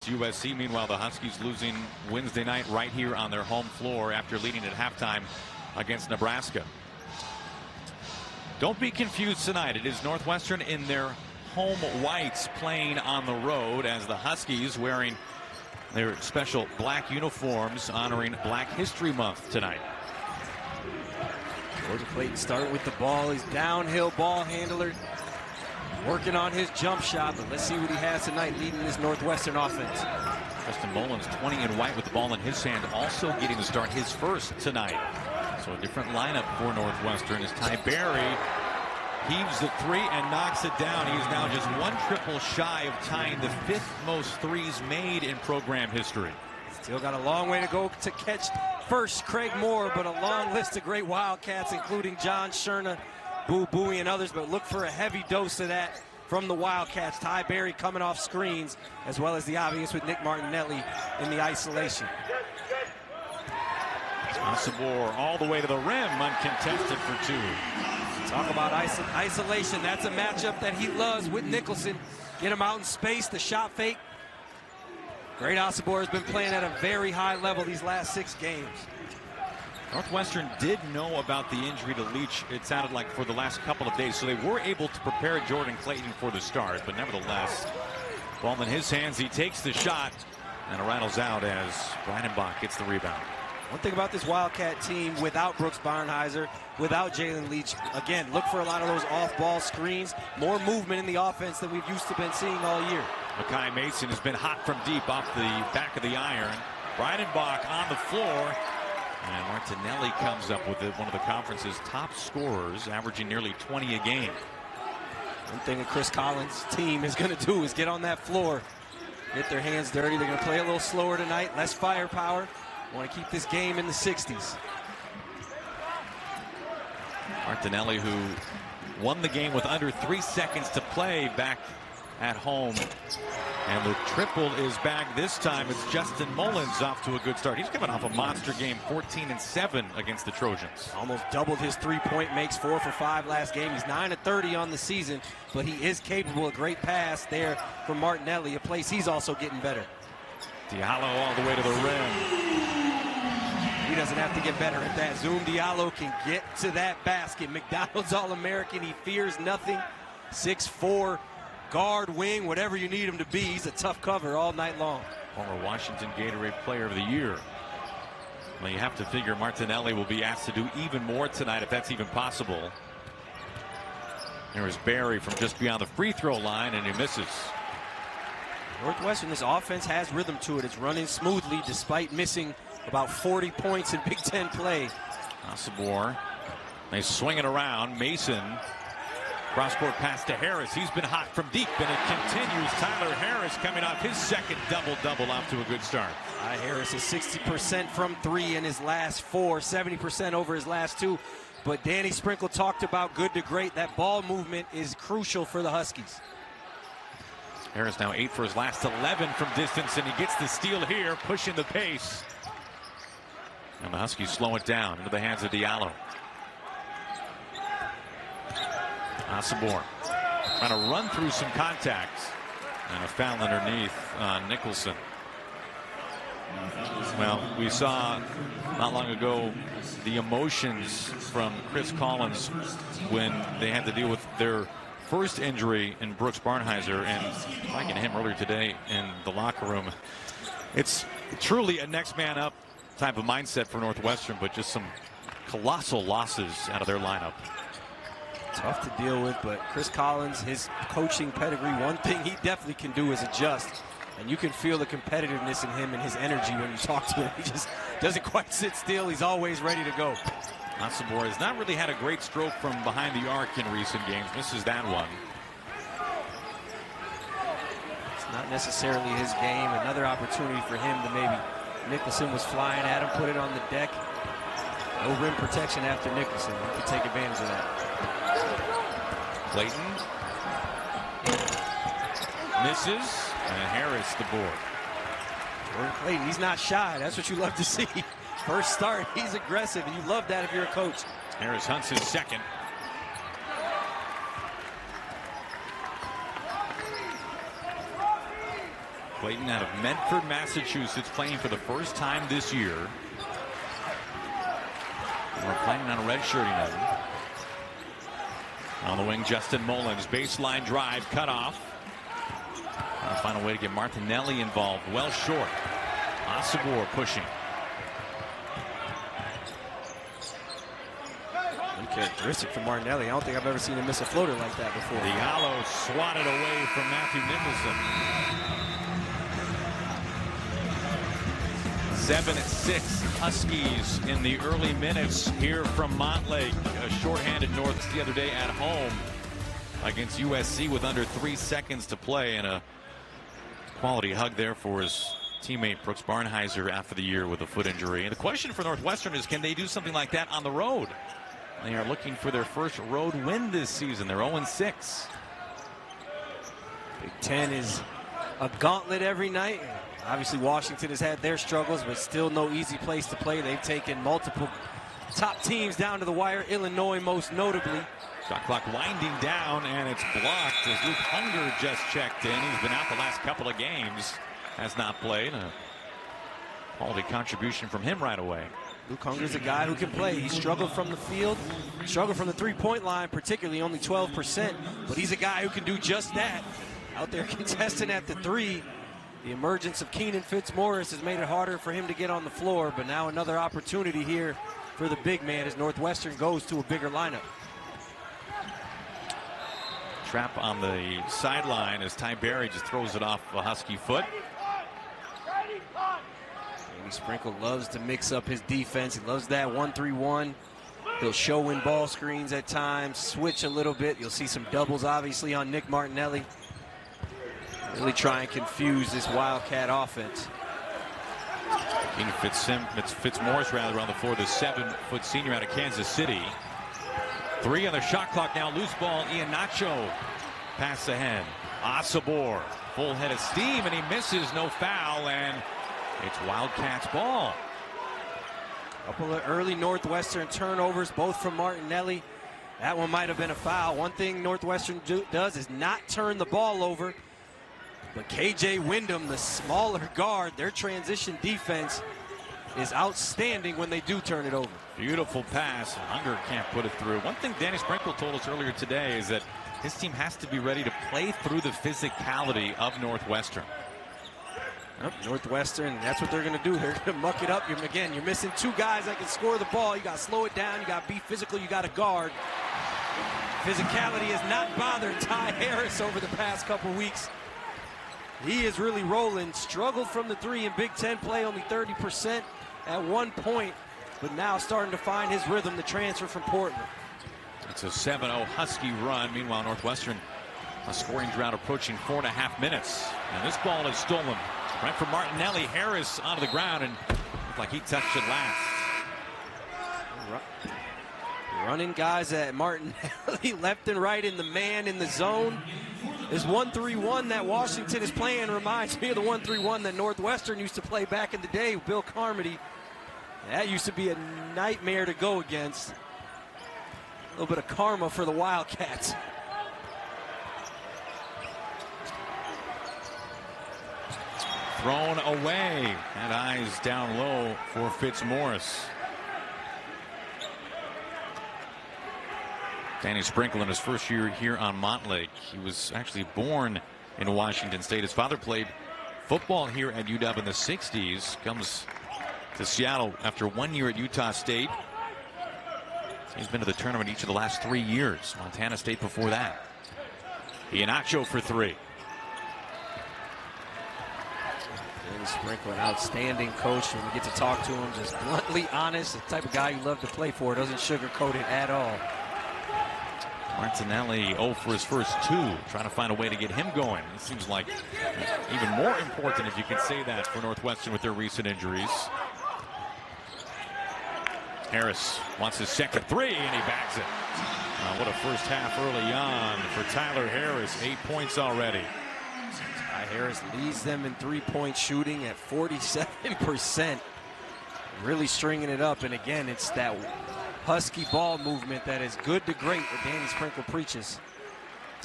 USC. Meanwhile, the Huskies losing Wednesday night right here on their home floor after leading at halftime against Nebraska. Don't be confused tonight. It is Northwestern in their home whites playing on the road as the Huskies wearing their special black uniforms honoring Black History Month tonight. Jordan Clayton starting with the ball. He's downhill ball handler, working on his jump shot, but let's see what he has tonight leading this Northwestern offense. Justin Mullins, 20 and white with the ball in his hand, also getting to start his first tonight. So a different lineup for Northwestern as Ty Berry heaves the three and knocks it down. He's now just one triple shy of tying the 5th most threes made in program history. Still got a long way to go to catch first Craig Moore, but a long list of great Wildcats, including John Sherna, Boo Bowie, and others. But look for a heavy dose of that from the Wildcats. Ty Berry coming off screens, as well as the obvious with Nick Martinelli in the isolation. Sabor all the way to the rim, uncontested for two. Talk about isolation. That's a matchup that he loves with Nicholson. Get him out in space, the shot fake. Great Sabor has been playing at a very high level these last 6 games. Northwestern did know about the injury to Leach, it sounded like, for the last couple of days, so they were able to prepare Jordan Clayton for the start, but nevertheless, ball in his hands, he takes the shot, and it rattles out as Breidenbach gets the rebound. One thing about this Wildcat team, without Brooks Barnheiser, without Jalen Leach, again, look for a lot of those off-ball screens, more movement in the offense than we've used to been seeing all year. Makai Mason has been hot from deep off the back of the iron. Breidenbach on the floor. And Martinelli comes up with one of the conference's top scorers, averaging nearly 20 a game. One thing that Chris Collins' team is going to do is get on that floor, get their hands dirty. They're going to play a little slower tonight, less firepower. Want to keep this game in the 60s. Martinelli, who won the game with under 3 seconds to play back at home. And the triple is back this time. It's Justin Mullins off to a good start. He's coming off a monster game, 14 and 7 against the Trojans. Almost doubled his three-point makes, 4 for 5 last game. He's 9 of 30 on the season, but he is capable of a great pass there from Martinelli, a place he's also getting better. Diallo all the way to the rim. He doesn't have to get better at that. Zoom Diallo can get to that basket. McDonald's All-American. He fears nothing. 6'4", guard, wing, whatever you need him to be. He's a tough cover all night long. Former Washington Gatorade Player of the Year. Well, you have to figure Martinelli will be asked to do even more tonight, if that's even possible. There is Berry from just beyond the free throw line, and he misses. Northwestern, this offense has rhythm to it. It's running smoothly despite missing about 40 points in Big Ten play. Sabor, they swing it around. Mason, cross-court pass to Harris. He's been hot from deep, and it continues. Tyler Harris coming off his second double-double, off to a good start. Harris is 60% from 3 in his last 4, 70% over his last 2. But Danny Sprinkle talked about good to great. That ball movement is crucial for the Huskies. Harris now 8 for his last 11 from distance, and he gets the steal here, pushing the pace. And the Huskies slow it down into the hands of Diallo. Sabor trying to run through some contacts, and a foul underneath Nicholson. Well, we saw not long ago the emotions from Chris Collins when they had to deal with their first injury in Brooks Barnheiser, and talking to him earlier today in the locker room. It's truly a next man up type of mindset for Northwestern, but just some colossal losses out of their lineup. Tough to deal with, but Chris Collins, his coaching pedigree, one thing he definitely can do is adjust. And you can feel the competitiveness in him and his energy when you talk to him. He just doesn't quite sit still. He's always ready to go. Sabor has not really had a great stroke from behind the arc in recent games. Misses that one. It's not necessarily his game. Another opportunity for him to maybe. Nicholson was flying at him, put it on the deck. No rim protection after Nicholson. He can take advantage of that. Clayton misses, and Harris the board. Jordan Clayton, he's not shy. That's what you love to see. First start, he's aggressive, and you love that if you're a coach. Harris hunts his second. Clayton out of Medford, Massachusetts, playing for the first time this year. We're planning on redshirting him. On the wing, Justin Mullins, baseline drive, cut off. Trying to find a way to get Martinelli involved. Well short. Asabor pushing. Characteristic for Martinelli. I don't think I've ever seen him miss a floater like that before. Diallo swatted away from Matthew Nicholson. 7-6 Huskies in the early minutes here from Montlake. A shorthanded North the other day at home against USC with under 3 seconds to play, and a quality hug there for his teammate Brooks Barnhizer after the year with a foot injury. And the question for Northwestern is, can they do something like that on the road? They are looking for their first road win this season. They're 0-6. Big Ten is a gauntlet every night. Obviously, Washington has had their struggles, but still no easy place to play. They've taken multiple top teams down to the wire, Illinois most notably. Shot clock winding down, and it's blocked as Luke Hunger just checked in. He's been out the last couple of games, has not played. A quality contribution from him right away. Luke Hunger's a guy who can play. He struggled from the field, struggled from the three-point line, particularly only 12%, but he's a guy who can do just that. Out there contesting at the three. The emergence of Keenan Fitzmaurice has made it harder for him to get on the floor, but now another opportunity here for the big man as Northwestern goes to a bigger lineup. Trap on the sideline as Ty Berry just throws it off a Husky foot. Sprinkle loves to mix up his defense. He loves that 1-3-1. He'll show in ball screens at times, switch a little bit. You'll see some doubles, obviously, on Nick Martinelli. Really try and confuse this Wildcat offense. Fitzmaurice rather on the floor, the 7-foot senior out of Kansas City. 3 on the shot clock now. Loose ball. Iheanacho pass ahead. Asabor, full head of steam, and he misses. No foul, and it's Wildcats ball. A couple of early Northwestern turnovers, both from Martinelli. That one might have been a foul. One thing Northwestern does is not turn the ball over. But KJ Wyndham, the smaller guard, their transition defense is outstanding when they do turn it over. Beautiful pass. Hunger can't put it through. One thing Danny Sprinkle told us earlier today is that his team has to be ready to play through the physicality of Northwestern. Northwestern, that's what they're going to do. They're going to muck it up. You're missing 2 guys that can score the ball. You got to slow it down. You got to be physical. You got to guard. Physicality has not bothered Ty Harris over the past couple weeks. He is really rolling. Struggled from the 3 in Big Ten play, only 30% at one point, but now starting to find his rhythm, the transfer from Portland. It's a 7-0 Husky run. Meanwhile, Northwestern, a scoring drought approaching 4.5 minutes. And this ball is stolen. Right from Martinelli. Harris onto the ground, and looked like he touched it last. Running guys at Martinelli left and right in the man in the zone. This 1-3-1 that Washington is playing reminds me of the 1-3-1 that Northwestern used to play back in the day with Bill Carmody. That used to be a nightmare to go against. A little bit of karma for the Wildcats. Thrown away, and eyes down low for Fitzmaurice. Danny Sprinkle in his first year here on Montlake. He was actually born in Washington State. His father played football here at UW in the 60s. Comes to Seattle after 1 year at Utah State. He's been to the tournament each of the last 3 years. Montana State before that. Iheanacho for 3. Danny Sprinkle, an outstanding coach. When we get to talk to him, just bluntly honest, the type of guy you love to play for. Doesn't sugarcoat it at all. Martinelli 0 for his first 2, trying to find a way to get him going. It seems like even more important, if you can say that, for Northwestern with their recent injuries. Harris wants his second 3, and he bags it. What a first half early on for Tyler Harris. 8 points already. Ty Harris leads them in three-point shooting at 47%. Really stringing it up, and again, it's that Husky ball movement that is good to great that Danny Sprinkle preaches.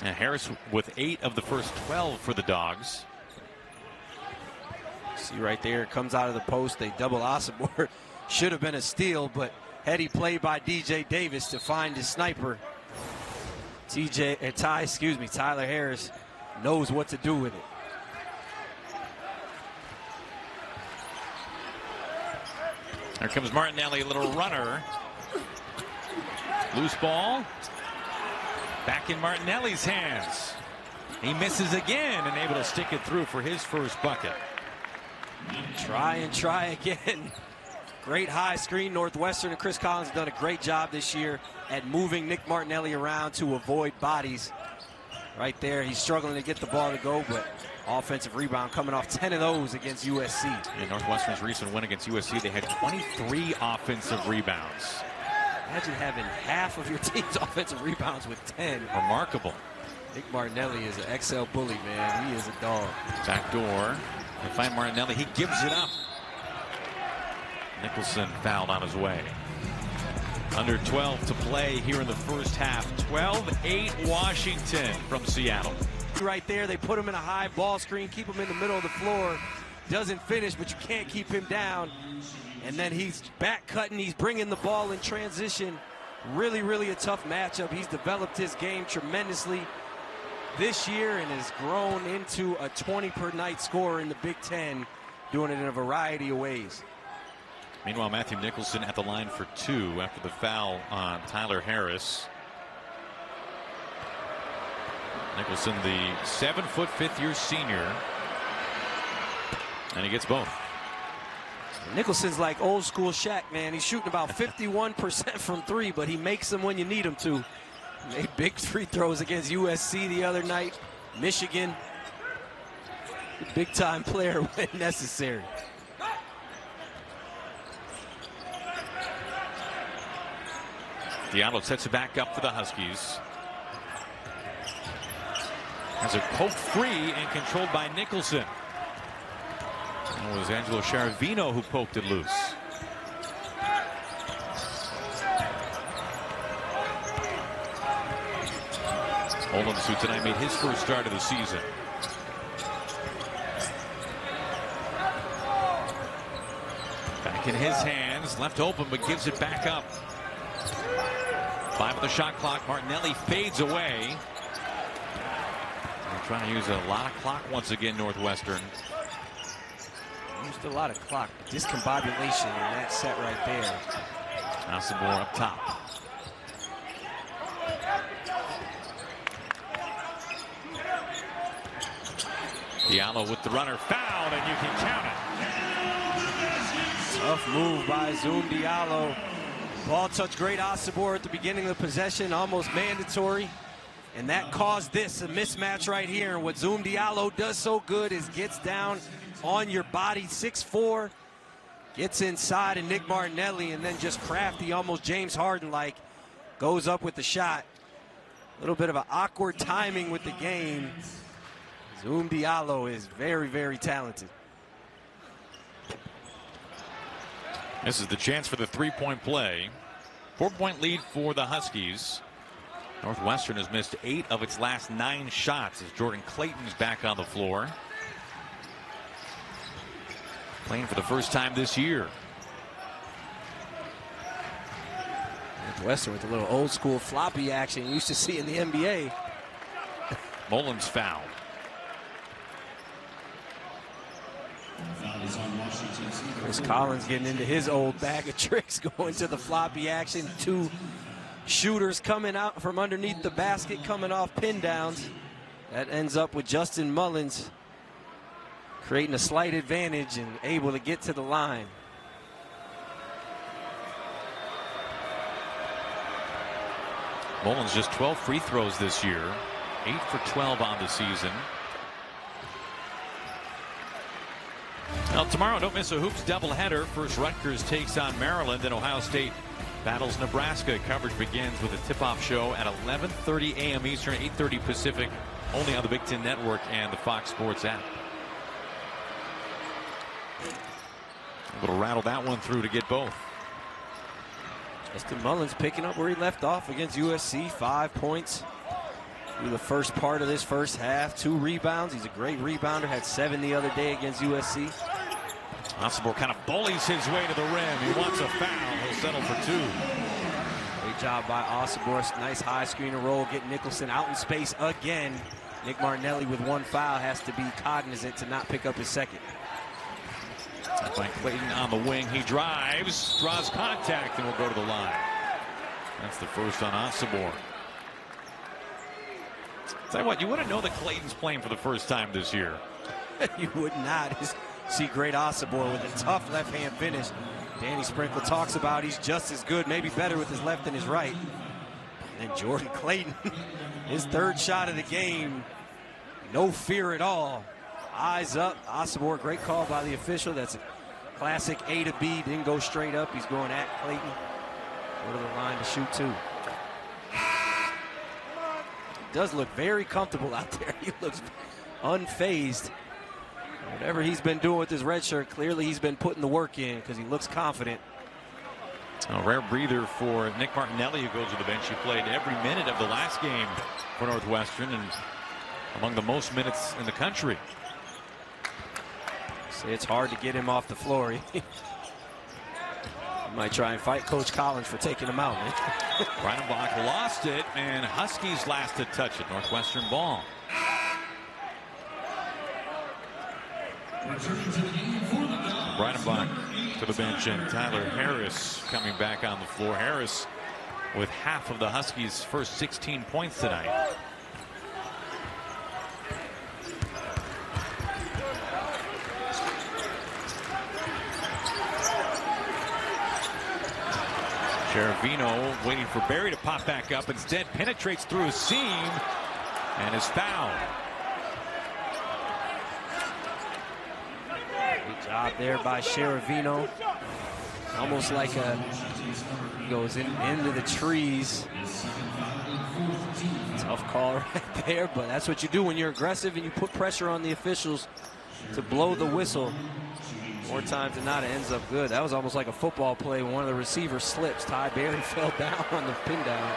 And Harris with 8 of the first 12 for the Dogs. See right there, it comes out of the post. They double Osibor. Should have been a steal, but heady play by DJ Davis to find his sniper. Tyler Harris knows what to do with it. Here comes Martinelli, a little runner. Loose ball. Back in Martinelli's hands. He misses again and able to stick it through for his first bucket. Try and try again. Great high screen. Northwestern and Chris Collins have done a great job this year at moving Nick Martinelli around to avoid bodies. Right there, he's struggling to get the ball to go, but offensive rebound coming off 10 of those against USC. In Northwestern's recent win against USC, they had 23 offensive rebounds. Imagine having half of your team's offensive rebounds with 10. Remarkable. Nick Martinelli is an XL bully, man. He is a dog. Back door. They find Martinelli. He gives it up. Nicholson fouled on his way. Under 12 to play here in the first half. 12-8 Washington from Seattle. Right there, they put him in a high ball screen, keep him in the middle of the floor. Doesn't finish, but you can't keep him down. And then he's back cutting. He's bringing the ball in transition. Really, really a tough matchup. He's developed his game tremendously this year and has grown into a 20 per night scorer in the Big Ten, doing it in a variety of ways. Meanwhile, Matthew Nicholson at the line for 2 after the foul on Tyler Harris. Nicholson, the 7-foot, fifth-year senior, and he gets both. Nicholson's like old school Shaq, man. He's shooting about 51% from 3, but he makes them when you need him to. He made big free throws against USC the other night, Michigan. Big time player when necessary. Diallo sets it back up for the Huskies. Has it poked free and controlled by Nicholson. It was Angelo Sharavino who poked it loose. Mullins, who tonight made his first start of the season. Back in his hands, left open, but gives it back up. 5 on the shot clock. Martinelli fades away. They're trying to use a lot of clock once again, Northwestern. Used a lot of clock. Discombobulation in that set right there. Osibor up top. Diallo with the runner, fouled, and you can count it. Tough move by Zoom Diallo. Ball touched great Osibor at the beginning of the possession, almost mandatory. And that caused this, a mismatch right here. And what Zoom Diallo does so good is gets down on your body, 6'4", gets inside and Nick Martinelli, and then just crafty, almost James Harden-like, goes up with the shot. A little bit of an awkward timing with the game. Zoom Diallo is very, very talented. This is the chance for the three-point play. 4-point lead for the Huskies. Northwestern has missed 8 of its last 9 shots as Jordan Clayton's back on the floor. Playing for the first time this year. Northwestern with a little old school floppy action you used to see in the NBA. Mullins fouled. Chris Collins getting into his old bag of tricks, going to the floppy action. 2 shooters coming out from underneath the basket, coming off pin downs. That ends up with Justin Mullins creating a slight advantage and able to get to the line. Mullins just 12 free throws this year, 8 for 12 on the season. Now tomorrow, don't miss a hoops doubleheader. First Rutgers takes on Maryland, and Ohio State battles Nebraska. Coverage begins with a tip-off show at 11:30 a.m. Eastern, 8:30 Pacific, only on the Big Ten Network and the Fox Sports app. Able to rattle that one through to get both. Justin Mullins picking up where he left off against USC. 5 points through the first part of this first half. 2 rebounds. He's a great rebounder. Had 7 the other day against USC. Osobor kind of bullies his way to the rim. He wants a foul. He'll settle for 2. Great job by Osobor. Nice high screen and roll. Get Nicholson out in space again. Nick Martinelli with 1 foul has to be cognizant to not pick up his second. By Clayton on the wing. He drives, draws contact, and will go to the line. That's the first on Osobor. Tell you what, you wouldn't know that Clayton's playing for the first time this year. You would not. See great Osobor with a tough left-hand finish. Danny Sprinkle talks about he's just as good, maybe better with his left than his right. And then Jordan Clayton, his 3rd shot of the game. No fear at all. Eyes up. Osobor, great call by the official. That's a classic A to B. Didn't go straight up. He's going at Clayton. Go to the line to shoot 2. Does look very comfortable out there. He looks unfazed. Whatever he's been doing with his red shirt, clearly he's been putting the work in because he looks confident. A rare breather for Nick Martinelli, who goes to the bench. He played every minute of the last game for Northwestern and among the most minutes in the country. Say it's hard to get him off the floor. He might try and fight Coach Collins for taking him out. Breidenbach lost it, and Huskies last to touch it. Northwestern ball. Breidenbach to the bench, and Tyler Harris coming back on the floor. Harris with half of the Huskies' first 16 points tonight. Chervino waiting for Barry to pop back up. Instead, penetrates through a seam and is fouled. Good job there by Chervino. Almost like he goes into the trees. Tough call right there, but that's what you do when you're aggressive and you put pressure on the officials to blow the whistle. More times than not, it ends up good. That was almost like a football play when one of the receivers slips. Ty Berry fell down on the pin down.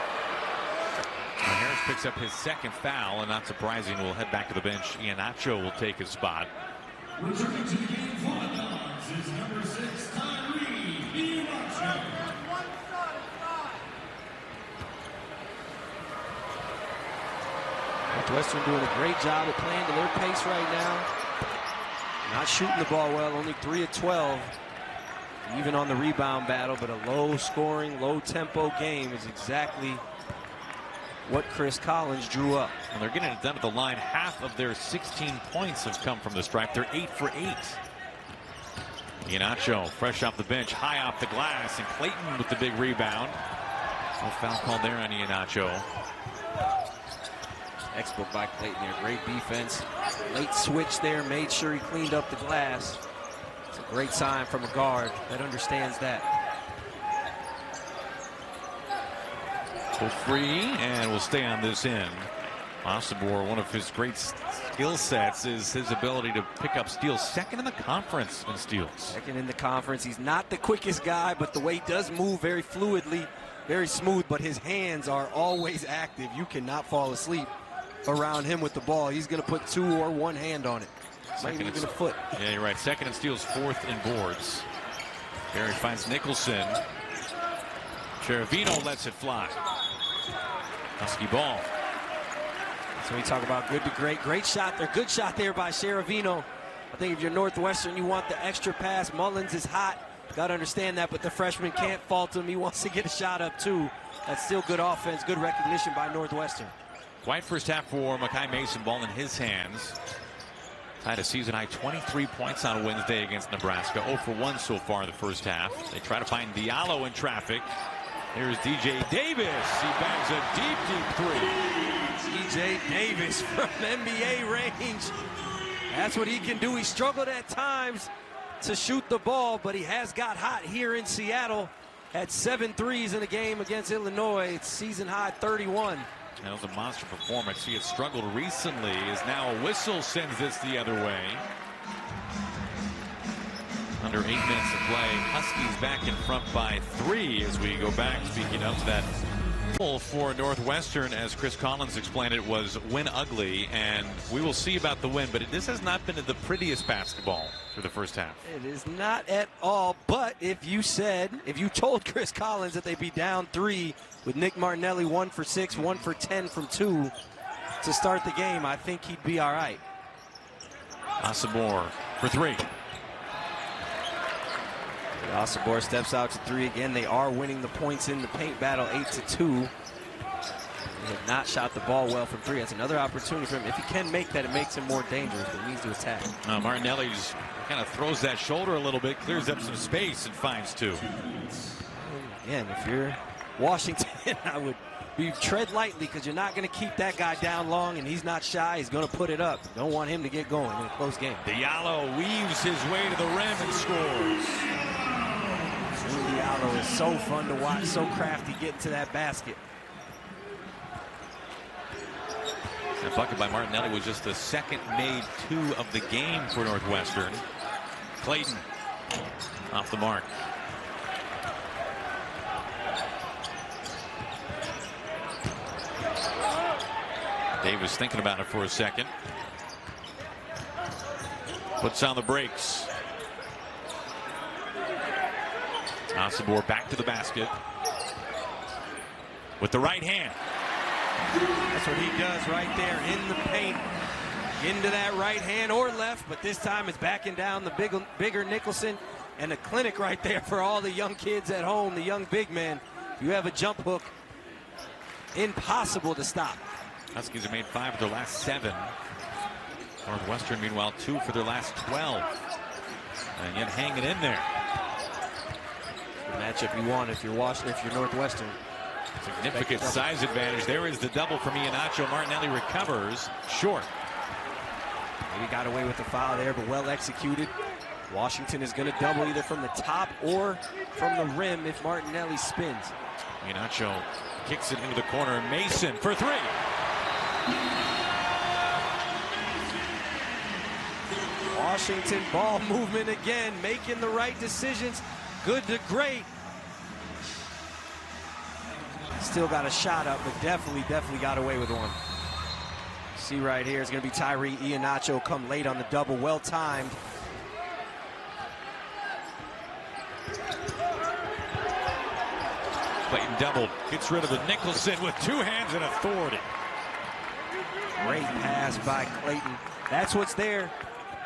Harris picks up his 2nd foul, and not surprising, will head back to the bench. Iheanacho will take his spot. Returning to the game for the Dogs is number 6, Tyree Iheanacho. Northwestern doing a great job at playing to their pace right now. Not shooting the ball well, only 3 of 12. Even on the rebound battle, but a low-scoring, low-tempo game is exactly what Chris Collins drew up. And they're getting it done at the line. Half of their 16 points have come from the stripe. They're 8 for 8. Iheanacho, fresh off the bench, high off the glass, and Clayton with the big rebound. No foul called there on Iheanacho. Textbook by Clayton there. Great defense. Late switch there. Made sure he cleaned up the glass. It's a great sign from a guard that understands that. Pull free, and we'll stay on this end. Osobor, one of his great skill sets is his ability to pick up steals. 2nd in the conference in steals. 2nd in the conference. He's not the quickest guy, but the way he does move very fluidly, very smooth, but his hands are always active. You cannot fall asleep around him with the ball. He's going to put 2 or 1 hand on it. Maybe even a foot. Yeah, you're right. 2nd in steals, 4th in boards. Barry finds Nicholson. Chervino lets it fly. Husky ball. So we talk about good to great. Great shot there. Good shot there by Chervino. I think if you're Northwestern, you want the extra pass. Mullins is hot. Got to understand that, but the freshman can't fault him. He wants to get a shot up, too. That's still good offense, good recognition by Northwestern. Quiet first half for Makai Mason, ball in his hands. Tied a season-high 23 points on Wednesday against Nebraska. 0 for 1 so far in the first half. They try to find Diallo in traffic. Here's DJ Davis. He bags a deep, deep 3. DJ Davis from NBA range. That's what he can do. He struggled at times to shoot the ball, but he has got hot here in Seattle. Had 7 threes in a game against Illinois. It's season-high 31. That was a monster performance. He had struggled recently, as now a whistle sends this the other way. Under 8 minutes to play. Huskies back in front by 3 as we go back, speaking of that For Northwestern, as Chris Collins explained, it was win ugly, and we will see about the win, but this has not been the prettiest basketball through the first half. It is not at all, but if you told Chris Collins that they'd be down 3 with Nick Martinelli 1 for 6, 1 for 10 from 2 to start the game, I think he'd be all right. Asabor for 3. Asabor steps out to 3 again. They are winning the points in the paint battle 8-2. They have not shot the ball well from 3. That's another opportunity for him. If he can make that, it makes him more dangerous, but he needs to attack. Martinelli's kind of throws that shoulder a little bit, clears up some space, and finds 2. Again, if you're Washington, I would tread lightly, because you're not going to keep that guy down long, and he's not shy. He's going to put it up. Don't want him to get going in a close game. Diallo weaves his way to the rim and scores. Diallo is so fun to watch, so crafty getting to that basket. That bucket by Martinelli was just the second made 2 of the game for Northwestern. Clayton off the mark. Davis thinking about it for a second. Puts on the brakes. Asabor back to the basket with the right hand. That's what he does right there in the paint. Into that right hand or left, but this time it's backing down the bigger Nicholson, and a clinic right there for all the young kids at home, the young big men. You have a jump hook, impossible to stop. Huskies have made 5 of their last 7. Northwestern, meanwhile, 2 for their last 12. And yet hanging in there. The matchup you want if you're Washington, if you're Northwestern. Significant size advantage. There is the double from Iannaccio. Martinelli recovers short. Maybe got away with the foul there, but well executed. Washington is going to double either from the top or from the rim if Martinelli spins. Iannaccio kicks it into the corner. Mason for 3. Washington ball movement again, making the right decisions. Good to great. Still got a shot up, but definitely got away with one. See right here is going to be Tyree Iannaccio come late on the double, well timed. Clayton doubled, gets rid of the Nicholson with 2 hands and authority. Great pass by Clayton. That's what's there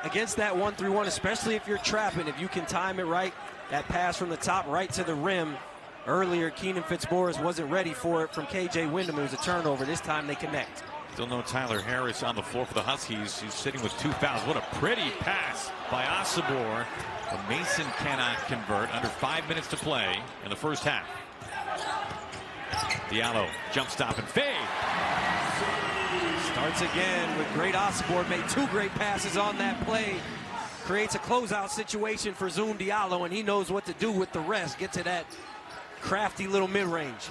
against that 1-3-1, especially if you're trapping. If you can time it right, that pass from the top right to the rim. Earlier, Keenan Fitzmaurice wasn't ready for it from KJ Wyndham. It was a turnover. This time they connect. Still no Tyler Harris on the floor for the Huskies. He's sitting with 2 fouls. What a pretty pass by Asabor. But Mason cannot convert. Under 5 minutes to play in the first half. Diallo, jump stop and fade. Starts again with great Asabor. Made 2 great passes on that play. Creates a closeout situation for Zoom Diallo, and he knows what to do with the rest. Get to that crafty little mid-range.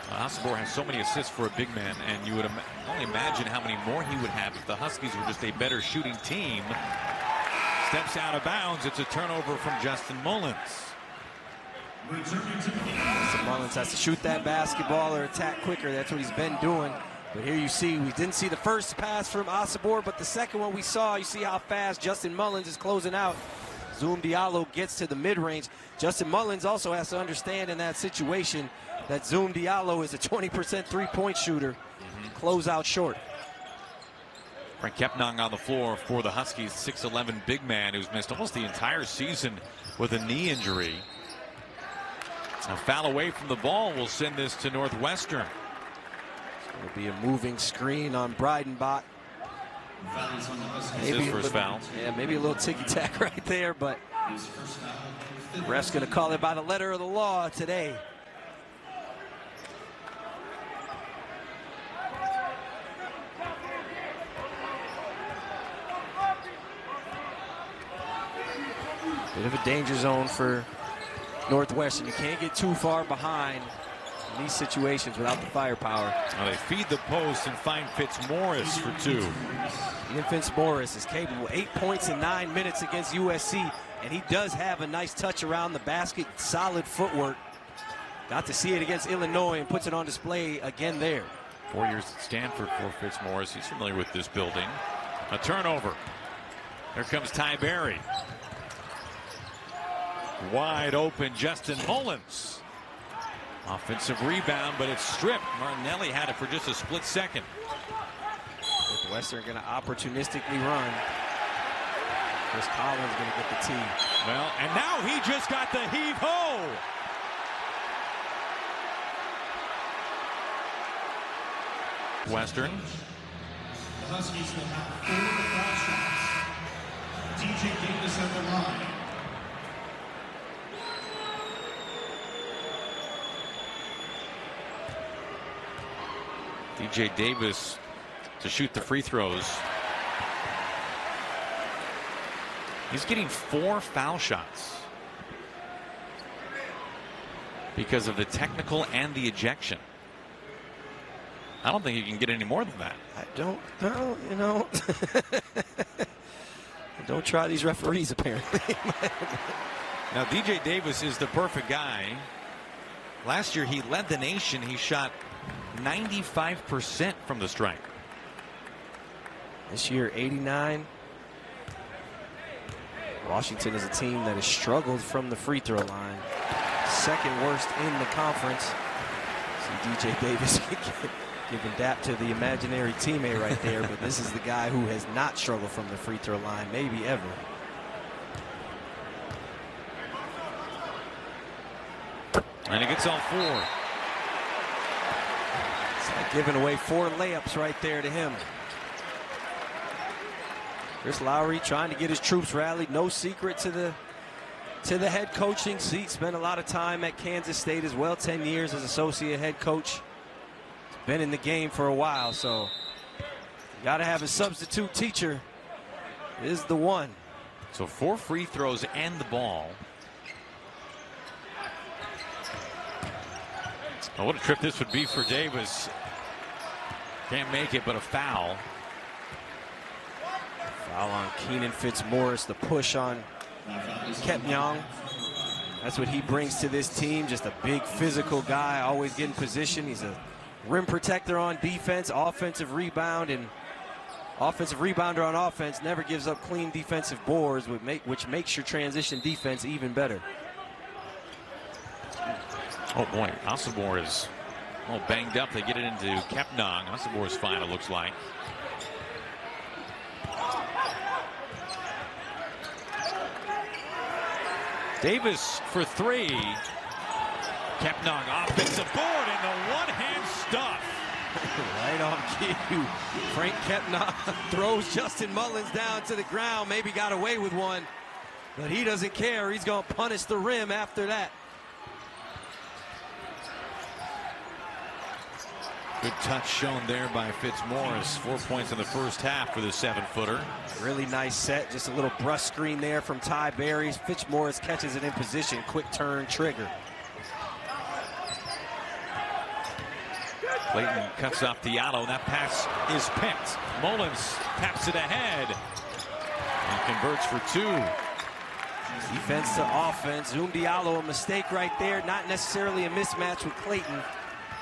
Asabor has so many assists for a big man, and you would only imagine how many more he would have if the Huskies were just a better shooting team. Steps out of bounds. It's a turnover from Justin Mullins. Justin Mullins has to shoot that basketball or attack quicker. That's what he's been doing. But here you see, we didn't see the first pass from Asabor, but the second one we saw, you see how fast Justin Mullins is closing out. Zoom Diallo gets to the mid-range. Justin Mullins also has to understand in that situation that Zoom Diallo is a 20% three-point shooter. Close out short. Frank Kepnang on the floor for the Huskies, 6'11" big man who's missed almost the entire season with a knee injury. A foul away from the ball will send this to Northwestern. It'll be a moving screen on Breidenbach. Maybe his first foul. Yeah, maybe a little ticky-tack right there, but ref's going to call it by the letter of the law today. Bit of a danger zone for Northwestern. You can't get too far behind in these situations without the firepower. Well, they feed the post and find Fitzmaurice for 2. Ian Fitzmaurice is capable. 8 points in 9 minutes against USC, and he does have a nice touch around the basket, solid footwork. Got to see it against Illinois and puts it on display again there. 4 years at Stanford for Fitzmaurice. He's familiar with this building. A turnover. There comes Ty Berry. Wide open Justin Mullins. Offensive rebound, but it's stripped. Martinelli had it for just a split second. Northwestern going to opportunistically run. Chris Collins going to get the tee. Well, and now he just got the heave-ho. Western. The Huskies will have 4 foul shots. DJ Davis at the line. DJ Davis to shoot the free throws. He's getting 4 foul shots because of the technical and the ejection. I don't think you can get any more than that. I don't know, you know. Don't try these referees, apparently. Now, DJ Davis is the perfect guy. Last year, he led the nation. He shot 95% from the stripe. This year, 89. Washington is a team that has struggled from the free throw line. Second worst in the conference. See DJ Davis giving dap to the imaginary teammate right there, but this is the guy who has not struggled from the free throw line, maybe ever. And he gets all 4. It's like giving away 4 layups right there to him. Chris Lowry trying to get his troops rallied. No secret to the head coaching seat. Spent a lot of time at Kansas State as well. 10 years as associate head coach. Been in the game for a while, so you got to have a substitute teacher. Is the one. So 4 free throws and the ball. Oh, what a trip this would be for Davis. Can't make it, but a foul. Foul on Keenan Fitzmaurice. The push on Kepnyang. That's what he brings to this team. Just a big physical guy, always getting position. He's a rim protector on defense, offensive rebound, and offensive rebounder on offense. Never gives up clean defensive boards, which makes your transition defense even better. Oh boy, Osobor is all banged up. They get it into Kepnyang. Osobor is fine, it looks like. Davis for 3. Kepnyang offensive board and the one-hand stuff. Right on cue. Frank Kepnyang throws Justin Mullins down to the ground. Maybe got away with one, but he doesn't care. He's going to punish the rim after that. Good touch shown there by Fitzmaurice. 4 points in the first half for the 7-footer. Really nice set. Just a little brush screen there from Ty Berry. Fitzmaurice catches it in position. Quick turn trigger. Clayton cuts off Diallo. That pass is picked. Mullins taps it ahead and converts for 2. Defense to offense. Zoom Diallo, a mistake right there. Not necessarily a mismatch with Clayton.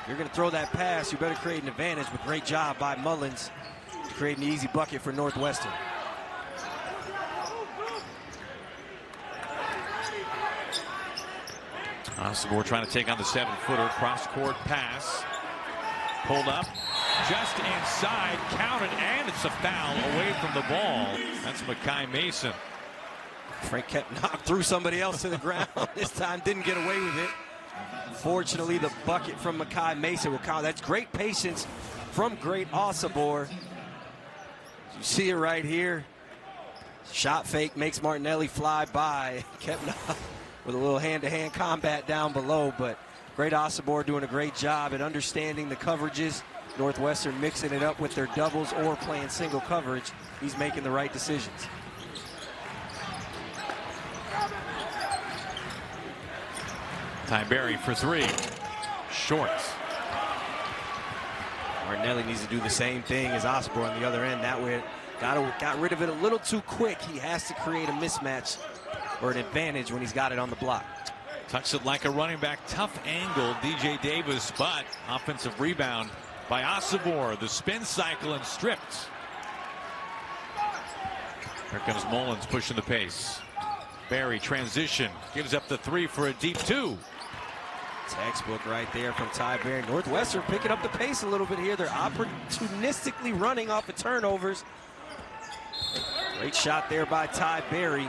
You're going to throw that pass, you better create an advantage, but great job by Mullins to create an easy bucket for Northwestern. Osobor trying to take on the 7-footer. Cross-court pass. Pulled up. Just inside. Counted, and it's a foul away from the ball. That's Makai Mason. Frank Kepnyang threw somebody else to the ground. This time didn't get away with it. Fortunately, the bucket from Makai Mason will count. That's great patience from great Osobor. You see it right here. Shot fake makes Martinelli fly by. Kepnyang with a little hand-to-hand combat down below, but great Osobor doing a great job at understanding the coverages. Northwestern mixing it up with their doubles or playing single coverage. He's making the right decisions. Ty Berry for 3. Short. Martinelli needs to do the same thing as Osobor on the other end. That way, got rid of it a little too quick. He has to create a mismatch or an advantage when he's got it on the block. Tucks it like a running back. Tough angle, DJ Davis, but offensive rebound by Osibor. The spin cycle and stripped. Here comes Mullins pushing the pace. Barry transition, gives up the three for a deep two. Textbook right there from Ty Berry. Northwestern picking up the pace a little bit here. They're opportunistically running off of turnovers. Great shot there by Ty Berry.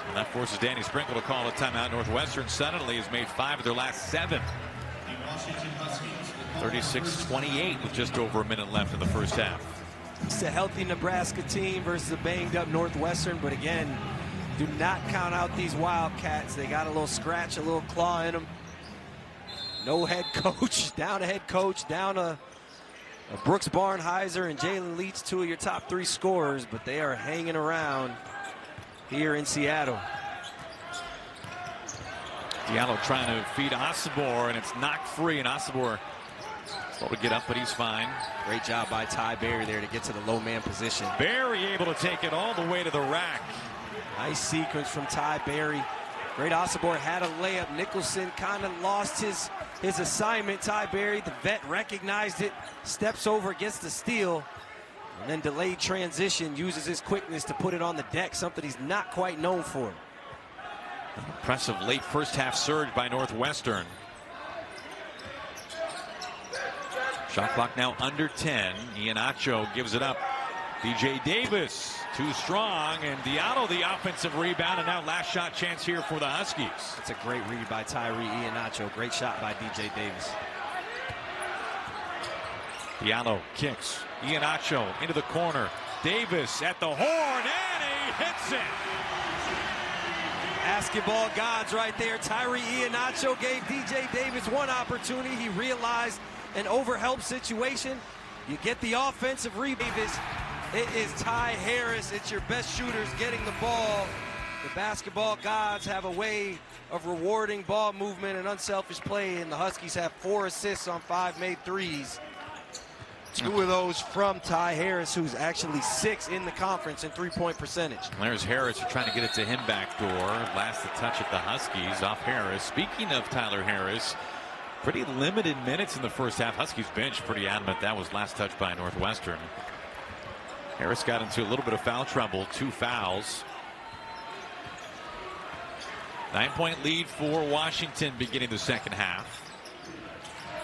And that forces Danny Sprinkle to call a timeout. Northwestern suddenly has made 5 of their last 7. 36-28 with just over a minute left in the first half. It's a healthy Nebraska team versus a banged up Northwestern, but again, do not count out these Wildcats. They got a little scratch, a little claw in them. No head coach, down a head coach, down a Brooks Barnheiser and Jalen Leach, 2 of your top 3 scorers, but they are hanging around here in Seattle. Diallo trying to feed Osibor, and it's knocked free, and Osibor slow to get up, but he's fine. Great job by Ty Berry there to get to the low man position. Berry able to take it all the way to the rack. Nice sequence from Ty Berry. Great. Osibor had a layup. Nicholson kind of lost his assignment. Ty Berry, the vet, recognized it, steps over, gets the steal, and then delayed transition, uses his quickness to put it on the deck, something he's not quite known for. Impressive late first half surge by Northwestern. Shot clock now under 10. Iheanacho gives it up. DJ Davis too strong, and Diallo the offensive rebound, and now last shot chance here for the Huskies. That's a great read by Tyree Iheanacho. Great shot by DJ Davis. Diallo kicks. Iheanacho into the corner. Davis at the horn, and he hits it. Basketball gods right there. Tyree Iheanacho gave DJ Davis one opportunity. He realized an overhelp situation. You get the offensive rebound. It is Ty Harris. It's your best shooters getting the ball. The basketball gods have a way of rewarding ball movement and unselfish play, and the Huskies have 4 assists on 5 made threes. 2 of those from Ty Harris, who's actually 6th in the conference in three-point percentage. There's Harris trying to get it to him back door. Last the touch at the Huskies off Harris. Speaking of Tyler Harris, pretty limited minutes in the first half. Huskies bench pretty adamant that was last touch by Northwestern. Harris got into a little bit of foul trouble, 2 fouls. 9-point lead for Washington beginning the second half.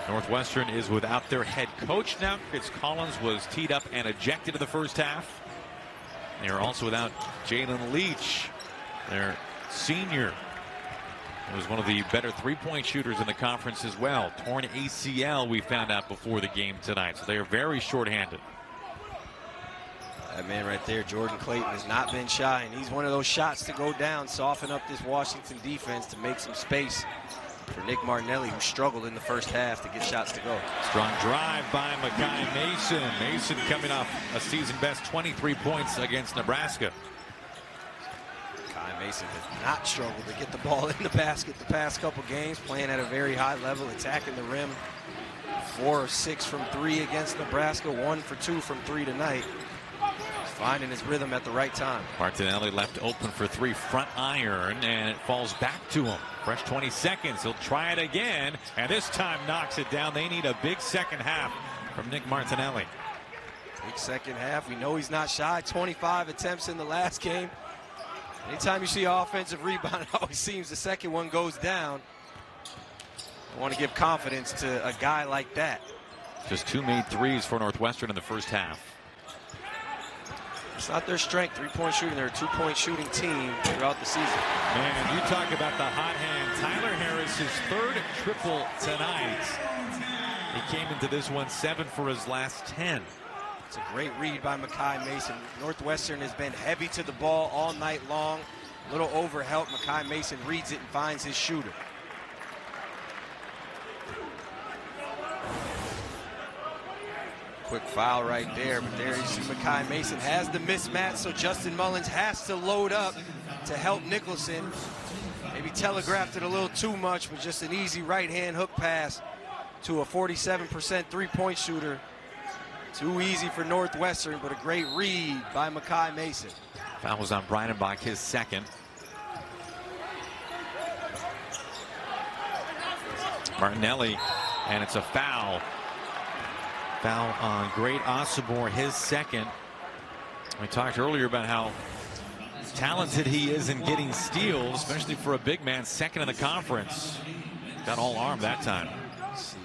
Northwestern is without their head coach now. Chris Collins was teed up and ejected in the first half. They are also without Jalen Leach, their senior. He was one of the better three-point shooters in the conference as well. Torn ACL, we found out before the game tonight, so they are very short-handed. That man right there, Jordan Clayton, has not been shy, and he's one of those shots to go down, soften up this Washington defense to make some space for Nick Martinelli, who struggled in the first half to get shots to go. Strong drive by Makai Mason. Mason coming off a season-best 23 points against Nebraska. Makai Mason has not struggled to get the ball in the basket the past couple games, playing at a very high level, attacking the rim. 4 of 6 from 3 against Nebraska, 1 for 2 from 3 tonight. Finding his rhythm at the right time. Martinelli left open for 3, front iron, and it falls back to him. Fresh 20 seconds. He'll try it again, and this time knocks it down. They need a big second half from Nick Martinelli. Big second half. We know he's not shy. 25 attempts in the last game. Anytime you see an offensive rebound, it always seems the second one goes down. I want to give confidence to a guy like that. Just 2 made threes for Northwestern in the first half. It's not their strength, three-point shooting. They're a 2-point shooting team throughout the season. Man, you talk about the hot hand. Tyler Harris, his 3rd triple tonight. He came into this one 7 for his last 10. It's a great read by Makai Mason. Northwestern has been heavy to the ball all night long. A little overhelp. Makai Mason reads it and finds his shooter. Quick foul right there, but there you see Makai Mason has the mismatch, so Justin Mullins has to load up to help Nicholson. Maybe telegraphed it a little too much, but just an easy right-hand hook pass to a 47% three-point shooter. Too easy for Northwestern, but a great read by Makai Mason. Foul was on Breidenbach, his 2nd. Martinelli, and it's a foul. Foul on Great Osobor, his second. We talked earlier about how talented he is in getting steals, especially for a big man, second in the conference. Got all arm that time. See,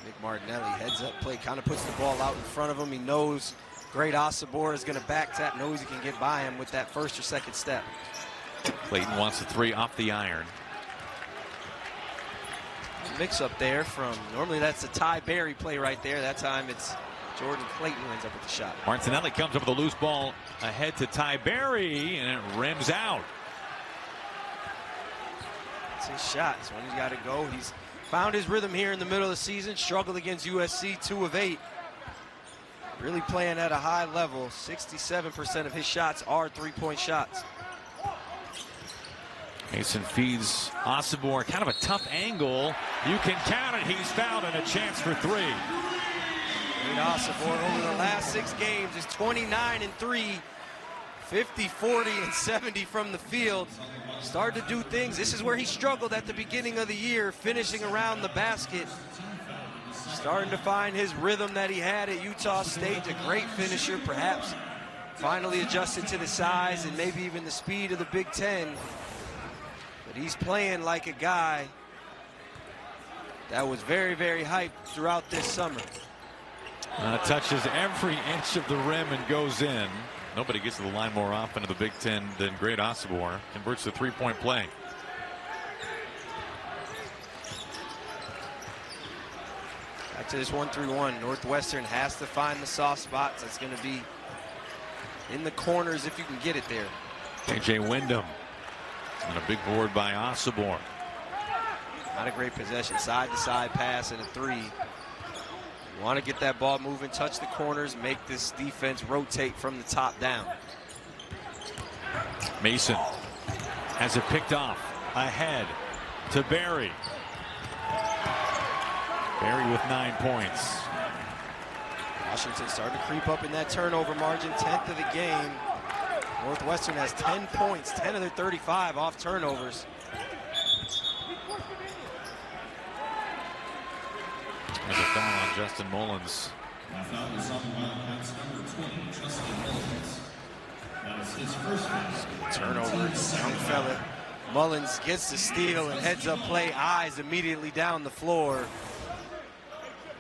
Nick Martinelli heads up play, kind of puts the ball out in front of him. He knows Great Osobor is going to back tap, knows he can get by him with that first or second step. Clayton wants a three off the iron. Mix up there from, normally that's a Ty Berry play right there. That time it's Jordan Clayton who ends up with the shot. Martinelli comes up with a loose ball ahead to Ty Berry, and it rims out. It's his shot. It's when he's got to go. He's found his rhythm here in the middle of the season. Struggled against USC, 2 of 8. Really playing at a high level. 67% of his shots are three-point shots. Mason feeds Osobor, kind of a tough angle. You can count it. He's fouled and a chance for three. Great Osobor over the last 6 games is 29-3, 50, 40, and 70 from the field. Started to do things. This is where he struggled at the beginning of the year, finishing around the basket. Starting to find his rhythm that he had at Utah State. A great finisher, perhaps finally adjusted to the size and maybe even the speed of the Big Ten. But he's playing like a guy that was very, very hyped throughout this summer. Touches every inch of the rim and goes in. Nobody gets to the line more often in the Big Ten than Great Osobor. Converts the three-point play. Back to this 1-3-1. Northwestern has to find the soft spots. It's going to be in the corners if you can get it there. KJ Wyndham. And a big board by Osobor. Not a great possession. Side-to-side pass and a three. You want to get that ball moving, touch the corners, make this defense rotate from the top down. Mason has it picked off. Ahead to Berry. Berry with 9 points. Washington starting to creep up in that turnover margin, 10th of the game. Northwestern has 10 points, 10 of their 35 off turnovers. There's a foul on Justin Mullins. Turnover, young fella. Mullins gets the steal and heads up play, eyes immediately down the floor.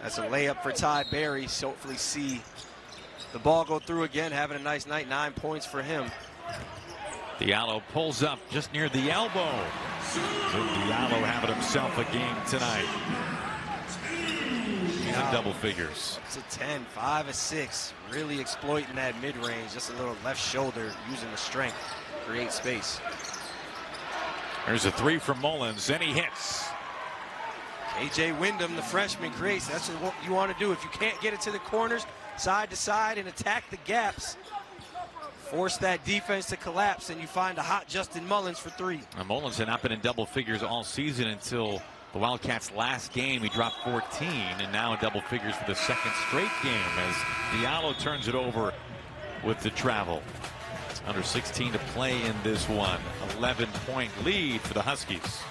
That's a layup for Ty Berry. So hopefully see the ball go through again, having a nice night. 9 points for him. Diallo pulls up just near the elbow. Diallo having himself a game tonight. He's in double figures. It's a 10, 5 of 6. Really exploiting that mid-range. Just a little left shoulder, using the strength, create space. There's a three from Mullins, and he hits. KJ Wyndham, the freshman, creates. That's what you want to do. If you can't get it to the corners, side to side, and attack the gaps, force that defense to collapse, and you find a hot Justin Mullins for three. Now, Mullins had not been in double figures all season until the Wildcats' last game. He dropped 14, and now in double figures for the second straight game as Diallo turns it over with the travel. Under 16 to play in this one. 11-point lead for the Huskies.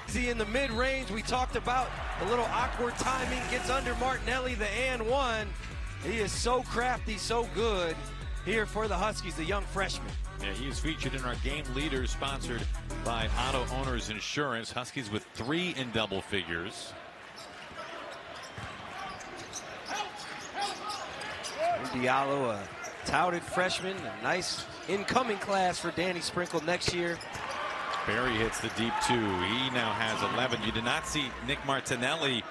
See, in the mid-range, we talked about the little awkward timing. Gets under Martinelli, the and one. He is so crafty, so good here for the Huskies, the young freshman. Yeah, he is featured in our game leaders, sponsored by Auto Owners Insurance. Huskies with 3 in double figures. Diallo, a touted freshman, a nice incoming class for Danny Sprinkle next year. Berry hits the deep 2. He now has 11. You did not see Nick Martinelli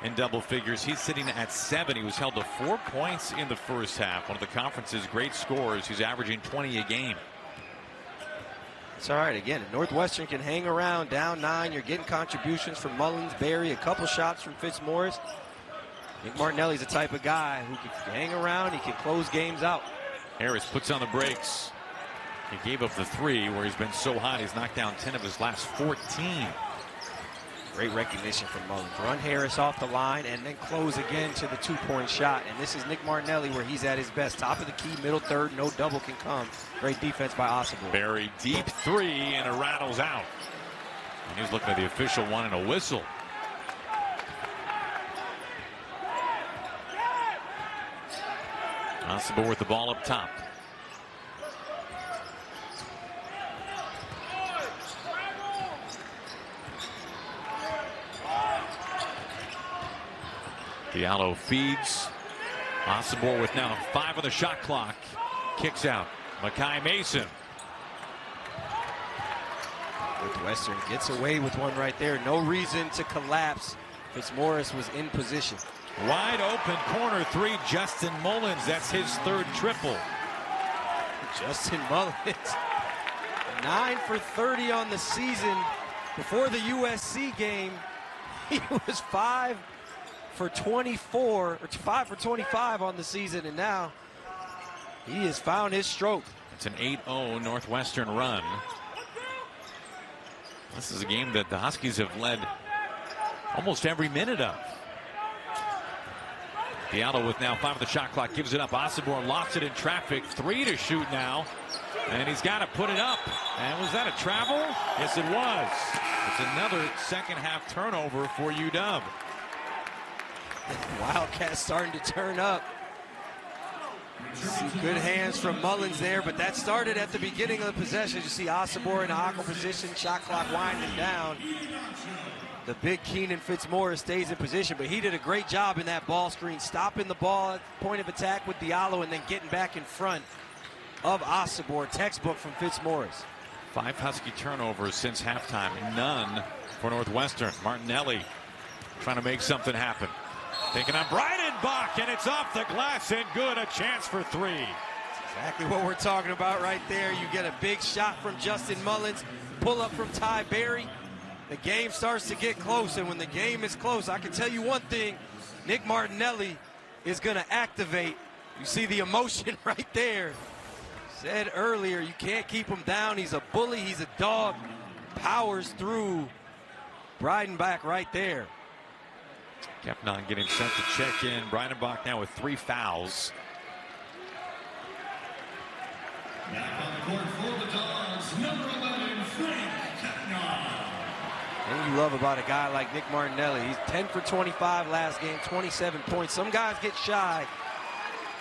in double figures. He's sitting at 7. He was held to 4 points in the first half. One of the conference's great scorers. He's averaging 20 a game. It's all right. Again, Northwestern can hang around down 9. You're getting contributions from Mullins, Berry, a couple shots from Fitzmaurice. Nick Martinelli's the type of guy who can hang around. He can close games out. Harris puts on the brakes. He gave up the 3 where he's been so hot. He's knocked down 10 of his last 14. Great recognition from Mullins. Run Harris off the line and then close again to the 2-point shot. And this is Nick Martinelli where he's at his best. Top of the key, middle third, no double can come. Great defense by Osobor. Berry deep 3 and it rattles out. And he's looking at the official one and a whistle. Possible with the ball up top. Diallo feeds. Osibor with now 5 on the shot clock. Kicks out. Makai Mason. Northwestern gets away with one right there. No reason to collapse. Fitzmaurice was in position. Wide open corner 3. Justin Mullins. That's his 3rd triple. Justin Mullins. 9 for 30 on the season. Before the USC game, he was 5 for 24, or 5 for 25 on the season, and now he has found his stroke. It's an 8-0 Northwestern run. This is a game that the Huskies have led almost every minute of. Diallo with now 5 of the shot clock, gives it up. Osibor lost it in traffic. 3 to shoot now, and he's got to put it up. And was that a travel? Yes, it was. It's another second half turnover for UW. Wildcats starting to turn up. Some good hands from Mullins there, but that started at the beginning of the possession. You see Osibor in a awkward position, shot clock winding down. The big Keenan Fitzmaurice stays in position, but he did a great job in that ball screen, stopping the ball at the point of attack with Diallo and then getting back in front of Osibor. Textbook from Fitzmaurice. 5 Husky turnovers since halftime, none for Northwestern. Martinelli trying to make something happen. Taking on Breidenbach, and it's off the glass and good. A chance for 3. Exactly what we're talking about right there. You get a big shot from Justin Mullins, pull up from Ty Berry. The game starts to get close, and when the game is close, I can tell you one thing, Nick Martinelli is going to activate. You see the emotion right there. Said earlier, you can't keep him down. He's a bully, he's a dog. Powers through Breidenbach right there. Kepnon getting sent to check in. Breidenbach now with 3 fouls. Back on the court for the Dogs, number 11, Frank Kepnon. And you love about a guy like Nick Martinelli. He's 10 for 25 last game, 27 points. Some guys get shy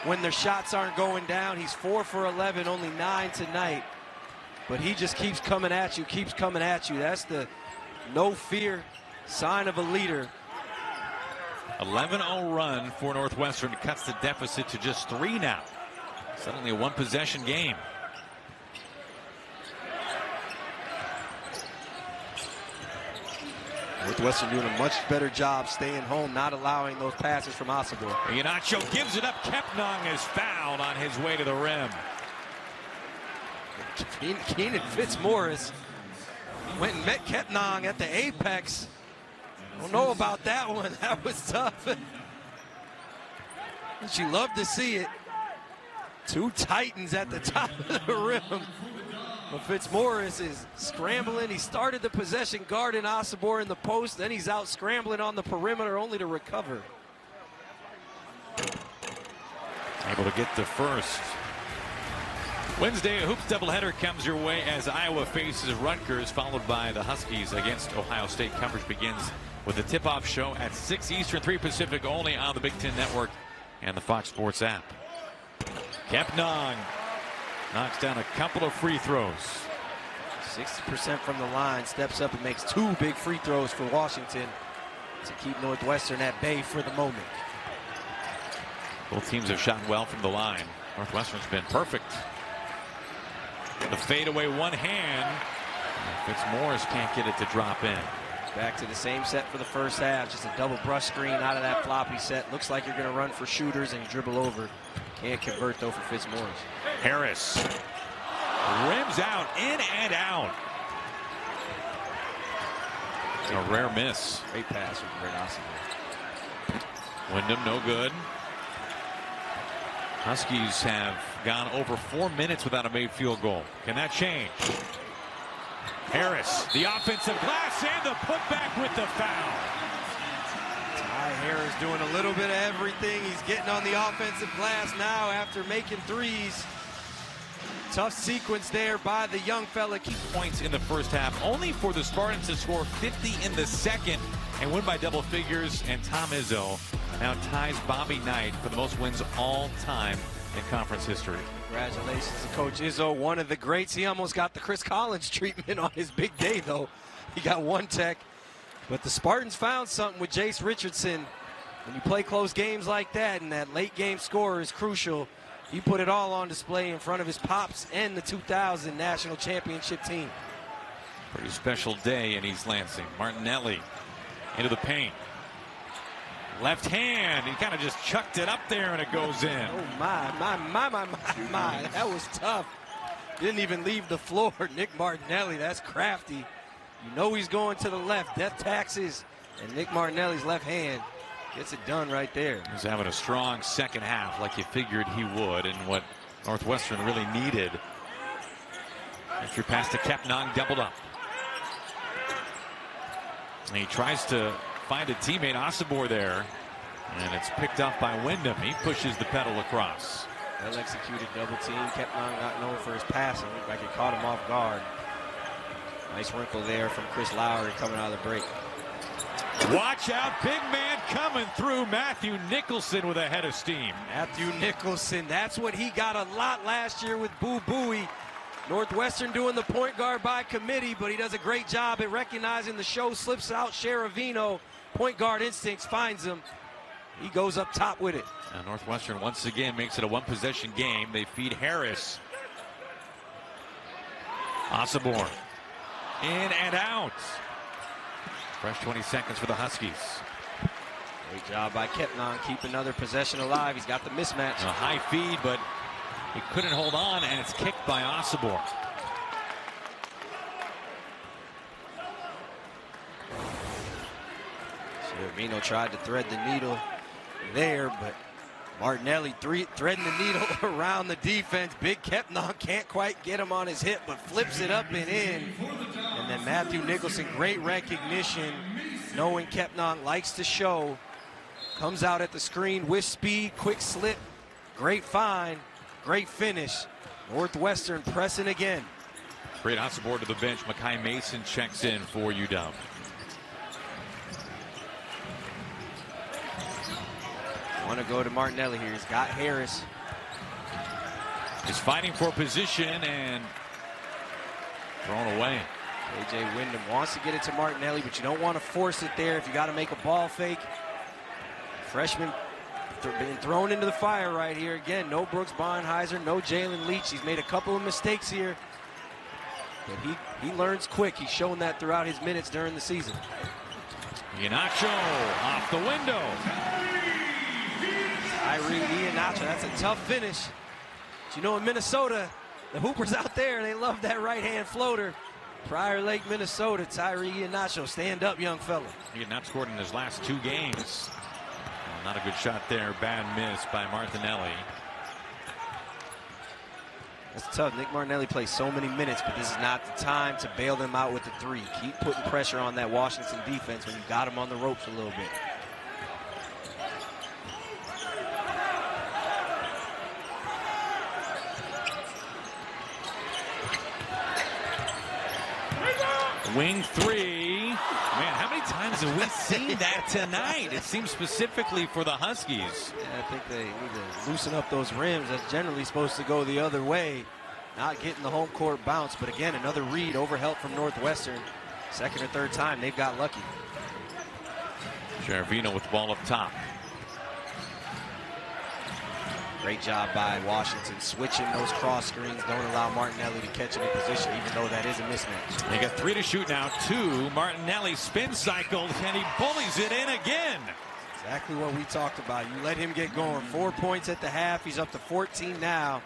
when their shots aren't going down. He's 4 for 11, only 9 tonight. But he just keeps coming at you, keeps coming at you. That's the no fear sign of a leader. 11-0 run for Northwestern, cuts the deficit to just 3 now. Suddenly a 1-possession game. Northwestern doing a much better job staying home, not allowing those passes from Osibor. Iheanacho gives it up. Kepnon is fouled on his way to the rim. Keenan Fitzmaurice went and met Kepnon at the apex. Don't know about that one. That was tough. But you love to see it. 2 Titans at the top of the rim. But Fitzmaurice is scrambling. He started the possession guarding Osibor in the post. Then he's out scrambling on the perimeter only to recover. Able to get the first. Wednesday, a hoops doubleheader comes your way as Iowa faces Rutgers, followed by the Huskies against Ohio State. Coverage begins with the tip-off show at 6 Eastern, 3 Pacific, only on the Big Ten Network and the Fox Sports app. Kepnon knocks down a couple of free throws. 60% from the line, steps up and makes 2 big free throws for Washington to keep Northwestern at bay for the moment. Both teams have shot well from the line. Northwestern's been perfect. The fadeaway one hand. Fitzmaurice can't get it to drop in. Back to the same set for the first half. Just a double brush screen out of that floppy set. Looks like you're going to run for shooters and you dribble over. Can't convert though for Fitzmaurice. Harris rims out, in and out. A rare miss. Great pass from Brett Osibor. Wyndham no good. Huskies have gone over 4 minutes without a made field goal. Can that change? Harris, the offensive glass and the putback with the foul. Ty Harris doing a little bit of everything. He's getting on the offensive glass now after making threes. Tough sequence there by the young fella. Points in the first half, only for the Spartans to score 50 in the second and win by double figures. And Tom Izzo now ties Bobby Knight for the most wins all time in conference history. Congratulations to Coach Izzo, one of the greats. He almost got the Chris Collins treatment on his big day, though. He got one tech. But the Spartans found something with Jace Richardson. When you play close games like that and that late game score is crucial, he put it all on display in front of his pops and the 2000 national championship team. Pretty special day in East Lansing. Martinelli into the paint. Left hand, he kind of just chucked it up there and it goes in. Oh my. That was tough. Didn't even leave the floor. Nick Martinelli, that's crafty. You know he's going to the left, death taxes, and Nick Martinelli's left hand gets it done right there. He's having a strong second half like you figured he would, and what Northwestern really needed. Entry pass to Kepnang, doubled up. And he tries to find a teammate, Osibor, there, and it's picked up by Wyndham. He pushes the pedal across. Well executed double team. Kepnang not known for his passing. Looked like it caught him off guard. Nice wrinkle there from Chris Lowry coming out of the break. Watch out, big man coming through. Matthew Nicholson with a head of steam. Matthew Nicholson, that's what he got a lot last year with Boo Buie. Northwestern doing the point guard by committee, but he does a great job at recognizing the show slips out. Sheravino, point guard instincts, finds him. He goes up top with it. And Northwestern once again makes it a one-possession game. They feed Harris. Osibor. In and out. Fresh 20 seconds for the Huskies. Great job by Kepnang, keep another possession alive. He's got the mismatch. A high feed, but he couldn't hold on, and it's kicked by Osibor. Sheravino tried to thread the needle there, but Martinelli threading the needle around the defense. Big Kepnang can't quite get him on his hip, but flips it up and in. And then Matthew Nicholson, great recognition, knowing Kepnang likes to show. Comes out at the screen with speed, quick slip, great find, great finish. Northwestern pressing again. Great Osibor to the bench. Makai Mason checks in for UW. Want to go to Martinelli here. He's got Harris. He's fighting for position and thrown away. A.J. Wyndham wants to get it to Martinelli, but you don't want to force it there if you got to make a ball fake. Freshman being thrown into the fire right here. Again, no Brooks Bonheiser, no Jalen Leach. He's made a couple of mistakes here, but he learns quick. He's shown that throughout his minutes during the season. Iheanacho off the window. Iheanacho, that's a tough finish. But you know, in Minnesota, the Hoopers out there, they love that right-hand floater. Prior Lake, Minnesota, Tyree Iheanacho, stand up, young fella. He had not scored in his last 2 games. Not a good shot there. Bad miss by Martinelli. That's tough. Nick Martinelli plays so many minutes, but this is not the time to bail them out with the 3. Keep putting pressure on that Washington defense when you got them on the ropes a little bit. Wing 3. Man, how many times have we seen that tonight? It seems specifically for the Huskies. Yeah, I think they need to loosen up those rims. That's generally supposed to go the other way. Not getting the home court bounce, but again, another read over help from Northwestern. Second or third time, they've got lucky. Sheravino with the ball up top. Great job by Washington switching those cross screens. Don't allow Martinelli to catch any position, even though that is a mismatch. They got 3 to shoot now. 2. Martinelli spin cycled, and he bullies it in again. Exactly what we talked about. You let him get going. 4 points at the half. He's up to 14 now.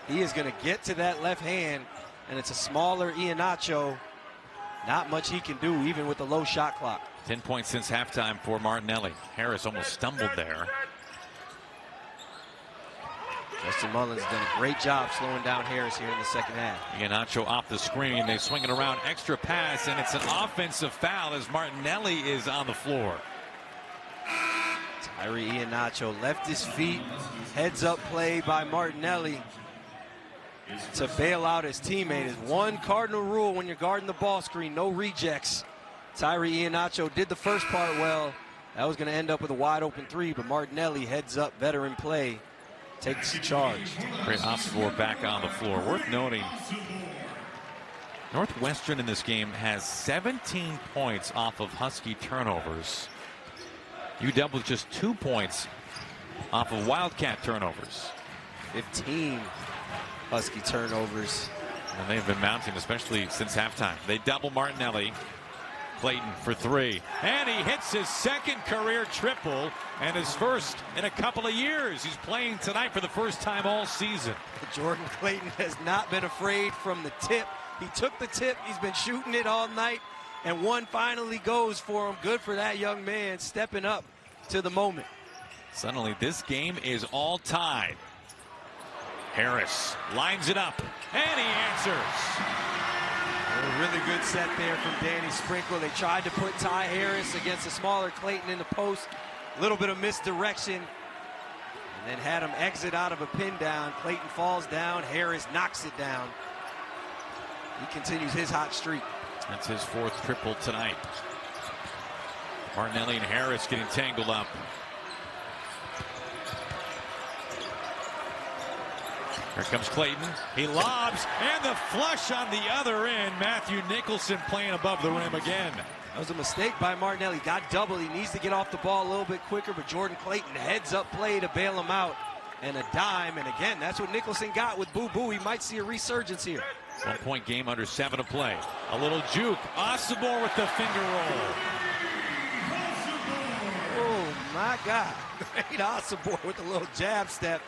He is going to get to that left hand, and it's a smaller Iheanacho. Not much he can do, even with the low shot clock. 10 points since halftime for Martinelli. Harris almost stumbled there. Justin Mullins done a great job slowing down Harris here in the second half. Iheanacho off the screen. They swing it around, extra pass, and it's an offensive foul as Martinelli is on the floor. Tyree Iheanacho left his feet. Heads up play by Martinelli to bail out his teammate. Is one cardinal rule when you're guarding the ball screen: no rejects. Tyree Iheanacho did the first part well. That was going to end up with a wide open 3, but Martinelli heads up, veteran play, takes charge. Great Ossibor back on the floor. Worth noting, Northwestern in this game has 17 points off of Husky turnovers. UW with just 2 points off of Wildcat turnovers. 15 Husky turnovers. And they've been mounting, especially since halftime. They double Martinelli. Clayton for three. And he hits his second career triple and his first in a couple of years. He's playing tonight for the first time all season. Jordan Clayton has not been afraid from the tip. He took the tip. He's been shooting it all night. And one finally goes for him. Good for that young man stepping up to the moment. Suddenly this game is all tied. Harris lines it up, and he answers. A really good set there from Danny Sprinkle. They tried to put Ty Harris against a smaller Clayton in the post. A little bit of misdirection. And then had him exit out of a pin down. Clayton falls down. Harris knocks it down. He continues his hot streak. That's his fourth triple tonight. Martinelli and Harris getting tangled up. Here comes Clayton. He lobs, and the flush on the other end. Matthew Nicholson playing above the rim again. That was a mistake by Martinelli. Got doubled. He needs to get off the ball a little bit quicker, but Jordan Clayton heads up play to bail him out. And a dime, and again, that's what Nicholson got with Boo Boo. He might see a resurgence here. 1 point game, under 7 to play. A little juke. Ossibor with the finger roll. Oh, my God. Great Ossibor with a little jab step.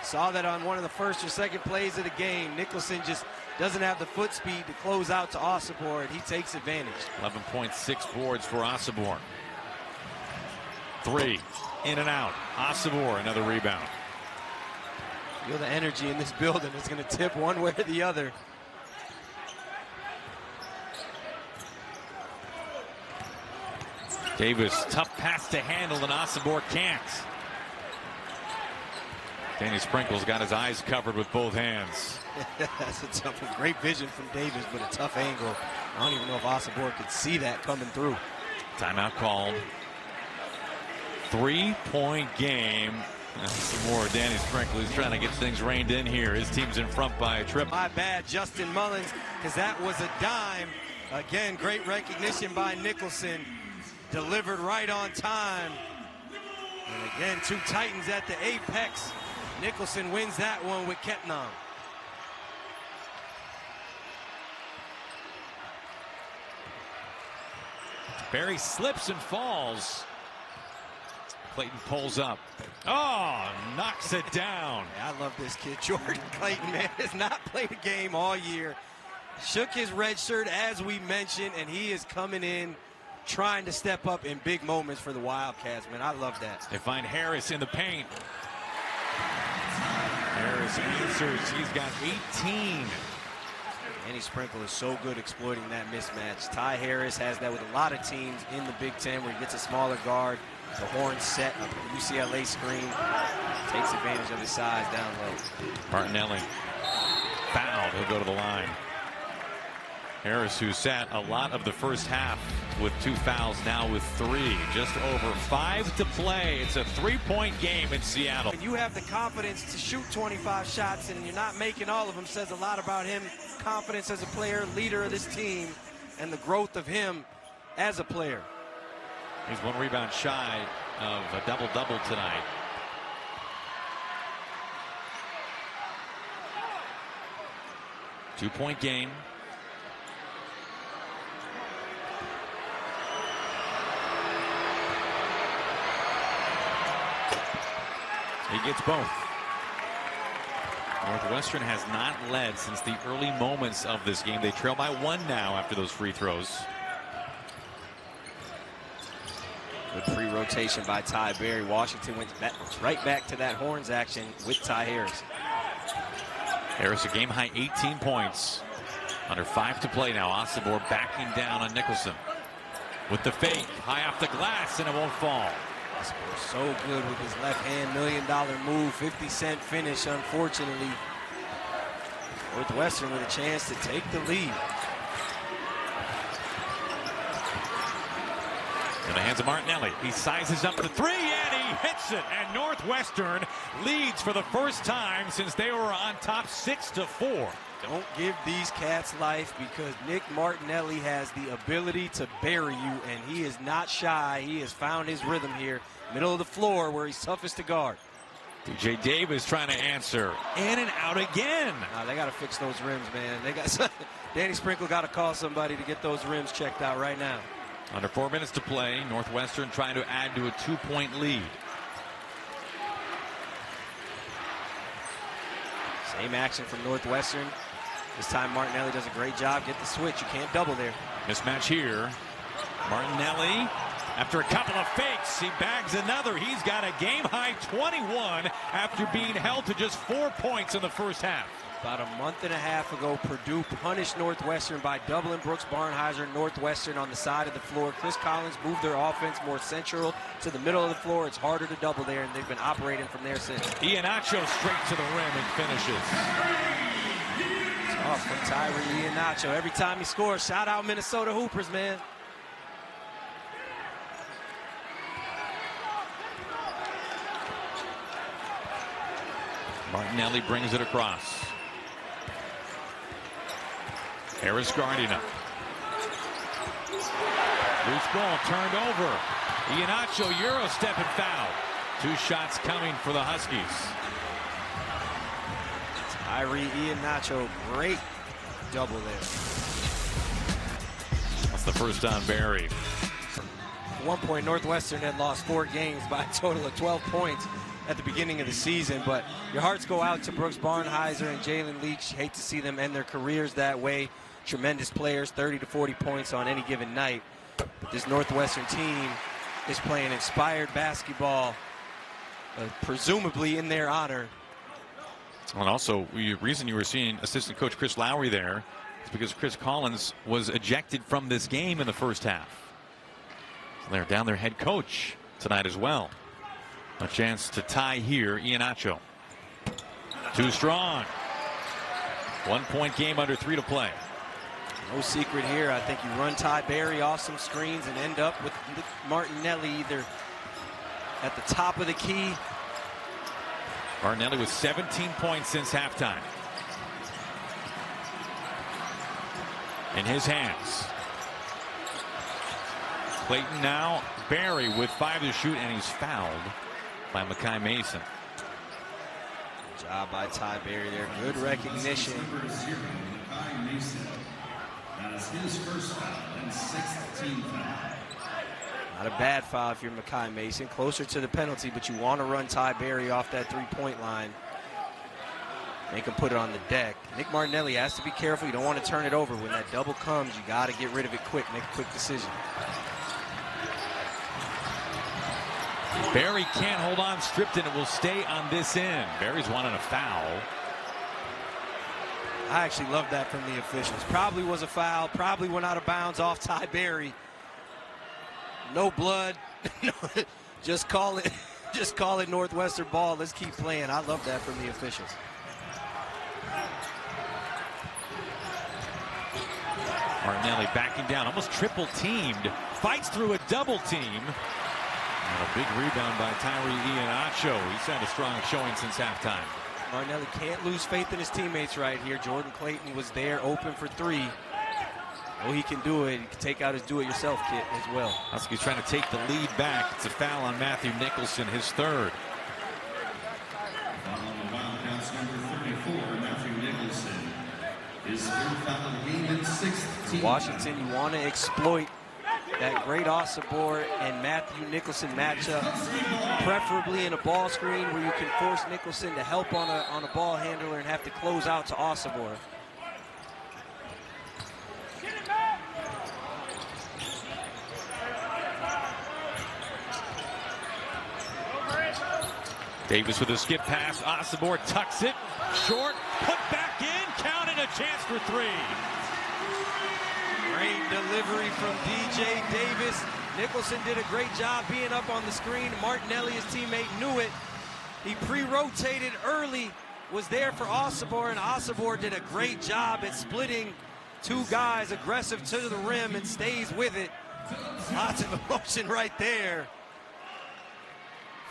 Saw that on one of the first or second plays of the game. Nicholson just doesn't have the foot speed to close out to Ossibor, and he takes advantage. 11.6 boards for Ossibor. Three, in and out. Ossibor, another rebound. Feel the energy in this building. It's going to tip one way or the other. Davis, tough pass to handle, and Ossibor can't. Danny Sprinkle's got his eyes covered with both hands. That's a tough one. Great vision from Davis, but a tough angle. I don't even know if Ossibor could see that coming through. Timeout called. 3 point game. Some more Danny Sprinkle. He's trying to get things reined in here. His team's in front by a triple. My bad, Justin Mullins, because that was a dime. Again, great recognition by Nicholson. Delivered right on time. And again, two Titans at the apex. Nicholson wins that one with Ketnon. Barry slips and falls. Clayton pulls up. Oh, knocks it down. I love this kid. Jordan Clayton, man, has not played a game all year. Shook his red shirt, as we mentioned, and he is coming in trying to step up in big moments for the Wildcats, man. I love that. They find Harris in the paint. Harris answers. He's got 18. Danny Sprinkle is so good exploiting that mismatch. Ty Harris has that with a lot of teams in the Big Ten where he gets a smaller guard. The horn set, a UCLA screen, takes advantage of his size down low. Martinelli fouled. He'll go to the line. Harris, who sat a lot of the first half with 2 fouls, now with 3. Just over 5 to play. It's a 3-point game in Seattle. When you have the confidence to shoot 25 shots and you're not making all of them, says a lot about him. Confidence as a player, leader of this team, and the growth of him as a player. He's 1 rebound shy of a double-double tonight. Two-point game. He gets both. Northwestern has not led since the early moments of this game. They trail by 1 now after those free throws. Good free rotation by Ty Berry. Washington went right back to that horns action with Ty Harris. Harris, a game-high 18 points. Under 5 to play now. Ossibor backing down on Nicholson. With the fake, high off the glass, and it won't fall. So good with his left hand, $1 million move, 50-cent finish, unfortunately. Northwestern with a chance to take the lead. In the hands of Martinelli. He sizes up the three and he hits it. And Northwestern leads for the first time since they were on top 6-4. Don't give these cats life, because Nick Martinelli has the ability to bury you, and he is not shy. He has found his rhythm here, middle of the floor where he's toughest to guard. DJ Davis trying to answer. In and out again. They got to fix those rims, man. They got Danny Sprinkle got to call somebody to get those rims checked out right now. Under 4 minutes to play, Northwestern trying to add to a 2-point lead. Same action from Northwestern. This time Martinelli does a great job. Get the switch. You can't double there. Mismatch here. Martinelli, after a couple of fakes, he bags another. He's got a game-high 21 after being held to just 4 points in the first half. About a month and a half ago, Purdue punished Northwestern by doubling Brooks Barnhizer. Northwestern on the side of the floor. Chris Collins moved their offense more central to the middle of the floor. It's harder to double there, and they've been operating from there since. Iheanacho straight to the rim and finishes. It's off from Tyree Iheanacho. Every time he scores, shout out Minnesota Hoopers, man. Martinelli brings it across. Harris guarding him. Loose ball turned over. Iheanacho Euro step and foul. 2 shots coming for the Huskies. Tyree Iheanacho, great double there. That's the first on Barry. At one point, Northwestern had lost 4 games by a total of 12 points at the beginning of the season, but your hearts go out to Brooks Barnhizer and Jalen Leach. Hate to see them end their careers that way. Tremendous players, 30 to 40 points on any given night. But this Northwestern team is playing inspired basketball, presumably in their honor. And also, the reason you were seeing assistant coach Chris Lowry there is because Chris Collins was ejected from this game in the first half. So they're down their head coach tonight as well. A chance to tie here. Iheanacho. Too strong. 1-point game under 3 to play. No secret here. I think you run Ty Berry off some screens and end up with Martinelli either at the top of the key. Martinelli with 17 points since halftime. In his hands. Clayton now. Berry with 5 to shoot, and he's fouled by Makai Mason. Good job by Ty Berry there. Good recognition. That's his first foul and 6th team foul. Not a bad foul if you're Makai Mason. Closer to the penalty, but you want to run Ty Berry off that 3-point line. Make him put it on the deck. Nick Martinelli has to be careful. You don't want to turn it over. When that double comes, you got to get rid of it quick. Make a quick decision. Berry can't hold on. Stripped, and it will stay on this end. Berry's wanting a foul. I actually love that from the officials. Probably was a foul. Probably went out of bounds off Ty Berry. No blood. Just call it. Just call it Northwestern ball. Let's keep playing. I love that from the officials. Martinelli backing down, almost triple teamed. Fights through a double team. And a big rebound by Tyree Iheanacho. He's had a strong showing since halftime. Martinelli can't lose faith in his teammates right here. Jordan Clayton was there open for 3. Oh, he can do it. He can take out his do-it-yourself kit as well. Huskies trying to take the lead back. It's a foul on Matthew Nicholson, his 3rd. Foul on the Wildcats, number 34, Matthew Nicholson. His 3rd foul of the game and 6th team. Washington, you want to exploit that great Osibor and Matthew Nicholson matchup, preferably in a ball screen where you can force Nicholson to help on a ball handler and have to close out to Osibor. Davis with a skip pass. Osibor tucks it. Short. Put back in. Counted. A chance for 3. Great delivery from DJ Davis. Nicholson did a great job being up on the screen. Martinelli, his teammate, knew it. He pre-rotated early, was there for Osibor, and Osibor did a great job at splitting 2 guys aggressive to the rim and stays with it. Lots of emotion right there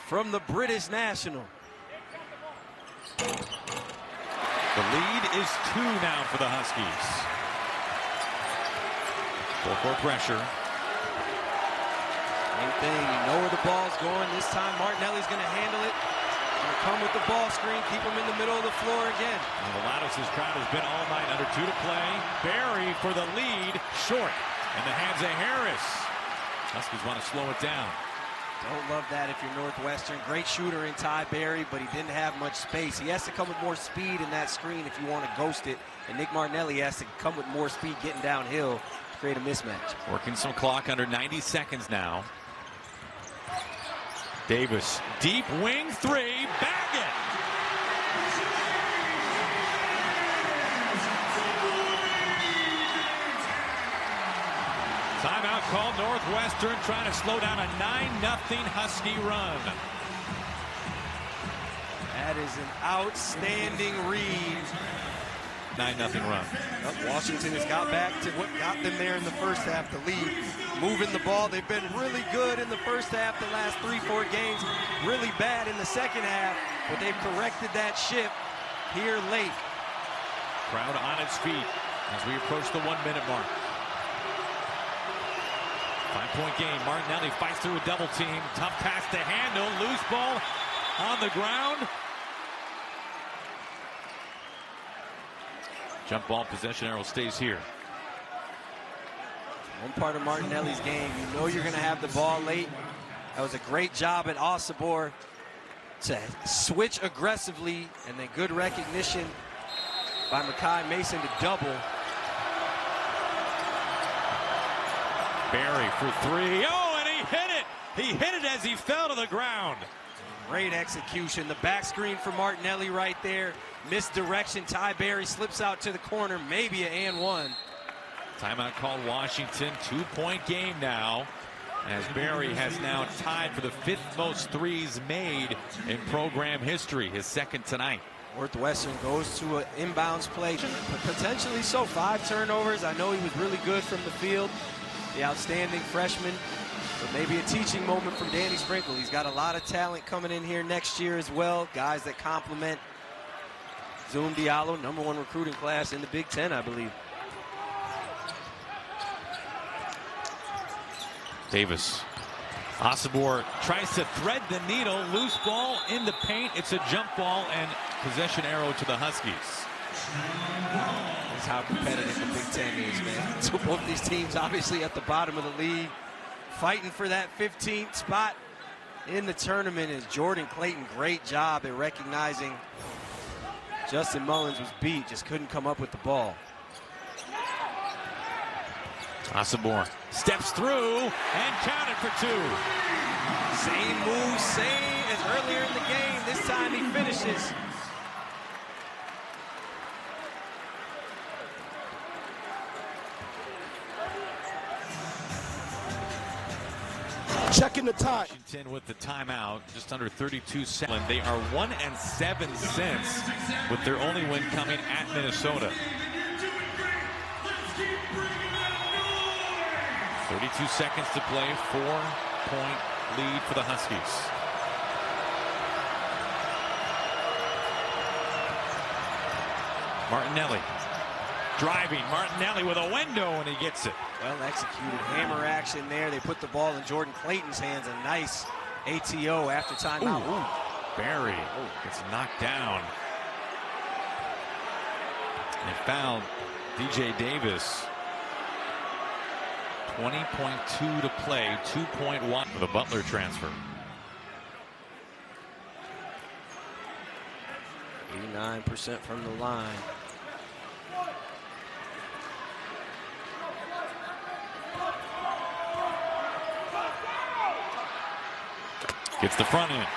from the British national. The lead is 2 now for the Huskies. Full court pressure. Same thing, you know where the ball's going. This time Martinelli's going to handle it. Gonna come with the ball screen, keep him in the middle of the floor again. The Lattice's crowd has been all night. Under 2 to play. Barry for the lead, short. In the hands of Harris. Huskies want to slow it down. Don't love that if you're Northwestern. Great shooter in Ty Barry, but he didn't have much space. He has to come with more speed in that screen if you want to ghost it. And Nick Martinelli has to come with more speed getting downhill to create a mismatch. Working some clock, under 90 seconds now. Davis, deep wing 3, bag it! Timeout called. Northwestern trying to slow down a 9-0 Husky run. That is an outstanding read. 9-0 run. Washington has got back to what got them there in the first half, the lead. Moving the ball. They've been really good in the first half, the last 3-4 games. Really bad in the second half, but they've corrected that ship here late. Crowd on its feet as we approach the 1-minute mark. 5-point game. Martinelli fights through a double team. Tough pass to handle. Loose ball on the ground. Jump ball possession arrow stays here. One part of Martinelli's game, you know you're going to have the ball late. That was a great job at Osabor to switch aggressively, and then good recognition by Makai Mason to double. Barry for 3. Oh, and he hit it! He hit it as he fell to the ground. Great execution. The back screen for Martinelli right there. Misdirection. Ty Barry slips out to the corner. Maybe an and one. Timeout called Washington. 2-point game now, as Barry has now tied for the 5th most threes made in program history, his 2nd tonight. Northwestern goes to an inbounds play, potentially so. 5 turnovers. I know he was really good from the field, the outstanding freshman, but maybe a teaching moment from Danny Sprinkle. He's got a lot of talent coming in here next year as well, guys that complement Zoom Diallo, #1 recruiting class in the Big Ten, I believe. Davis. Osabor tries to thread the needle. Loose ball in the paint. It's a jump ball and possession arrow to the Huskies. That's how competitive the Big Ten is, man. So both these teams obviously at the bottom of the league, fighting for that 15th spot in the tournament. Is Jordan Clayton. Great job at recognizing Justin Mullins was beat, just couldn't come up with the ball. Osabor steps through and counted for 2. Same move, same as earlier in the game. This time he finishes. Checking the time. Washington with the timeout, just under 32 seconds. They are 1-7 since, with their only win coming at Minnesota. 32 seconds to play, 4-point lead for the Huskies. Martinelli driving. Martinelli with a window, and he gets it. Well executed hammer action there. They put the ball in Jordan Clayton's hands. A nice ATO after timeout. Ooh. Barry gets knocked down. They fouled DJ Davis. 20.2 to play, 2.1 for the Butler transfer. 89% from the line. Gets the front end.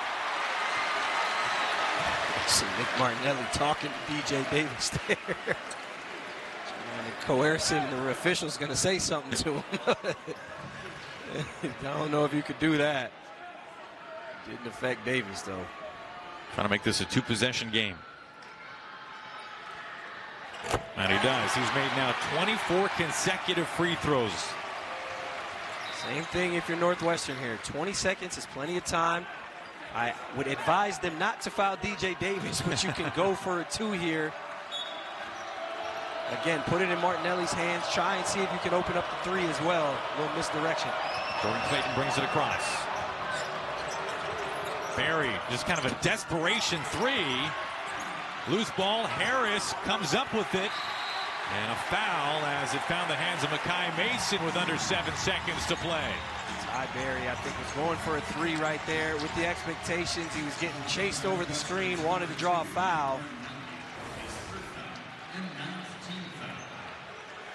See Nick Martinelli talking to DJ Davis there. Coercive, the official's going to say something to him. I don't know if you could do that. Didn't affect Davis, though. Trying to make this a 2-possession game. And he does. He's made now 24 consecutive free throws. Same thing if you're Northwestern here. 20 seconds is plenty of time. I would advise them not to foul DJ Davis, but you can go for a 2 here. Again, put it in Martinelli's hands. Try and see if you can open up the 3 as well. A little misdirection. Jordan Clayton brings it across. Barry, just kind of a desperation 3. Loose ball. Harris comes up with it. And a foul as it found the hands of Makai Mason with under 7 seconds to play. Ty Barry, I think, was going for a 3 right there with the expectations. He was getting chased over the screen, wanted to draw a foul.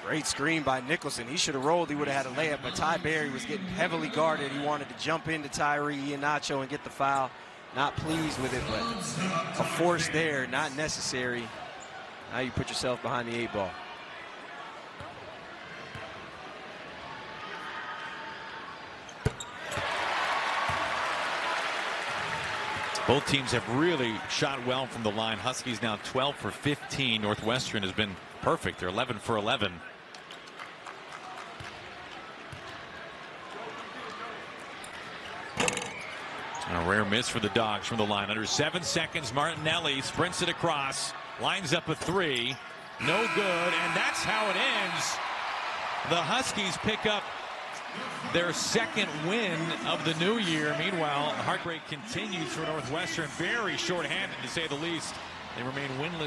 Great screen by Nicholson. He should have rolled. He would have had a layup, but Ty Barry was getting heavily guarded. He wanted to jump into Tyree Iheanacho and get the foul. Not pleased with it, but a force there, not necessary. Now you put yourself behind the 8 ball. Both teams have really shot well from the line. Huskies now 12 for 15. Northwestern has been perfect. They're 11 for 11. A rare miss for the Dogs from the line. Under 7 seconds, Martinelli sprints it across, lines up a 3. No good, and that's how it ends. The Huskies pick up their second win of the new year. Meanwhile, the heartbreak continues for Northwestern. Very short-handed, to say the least. They remain winless.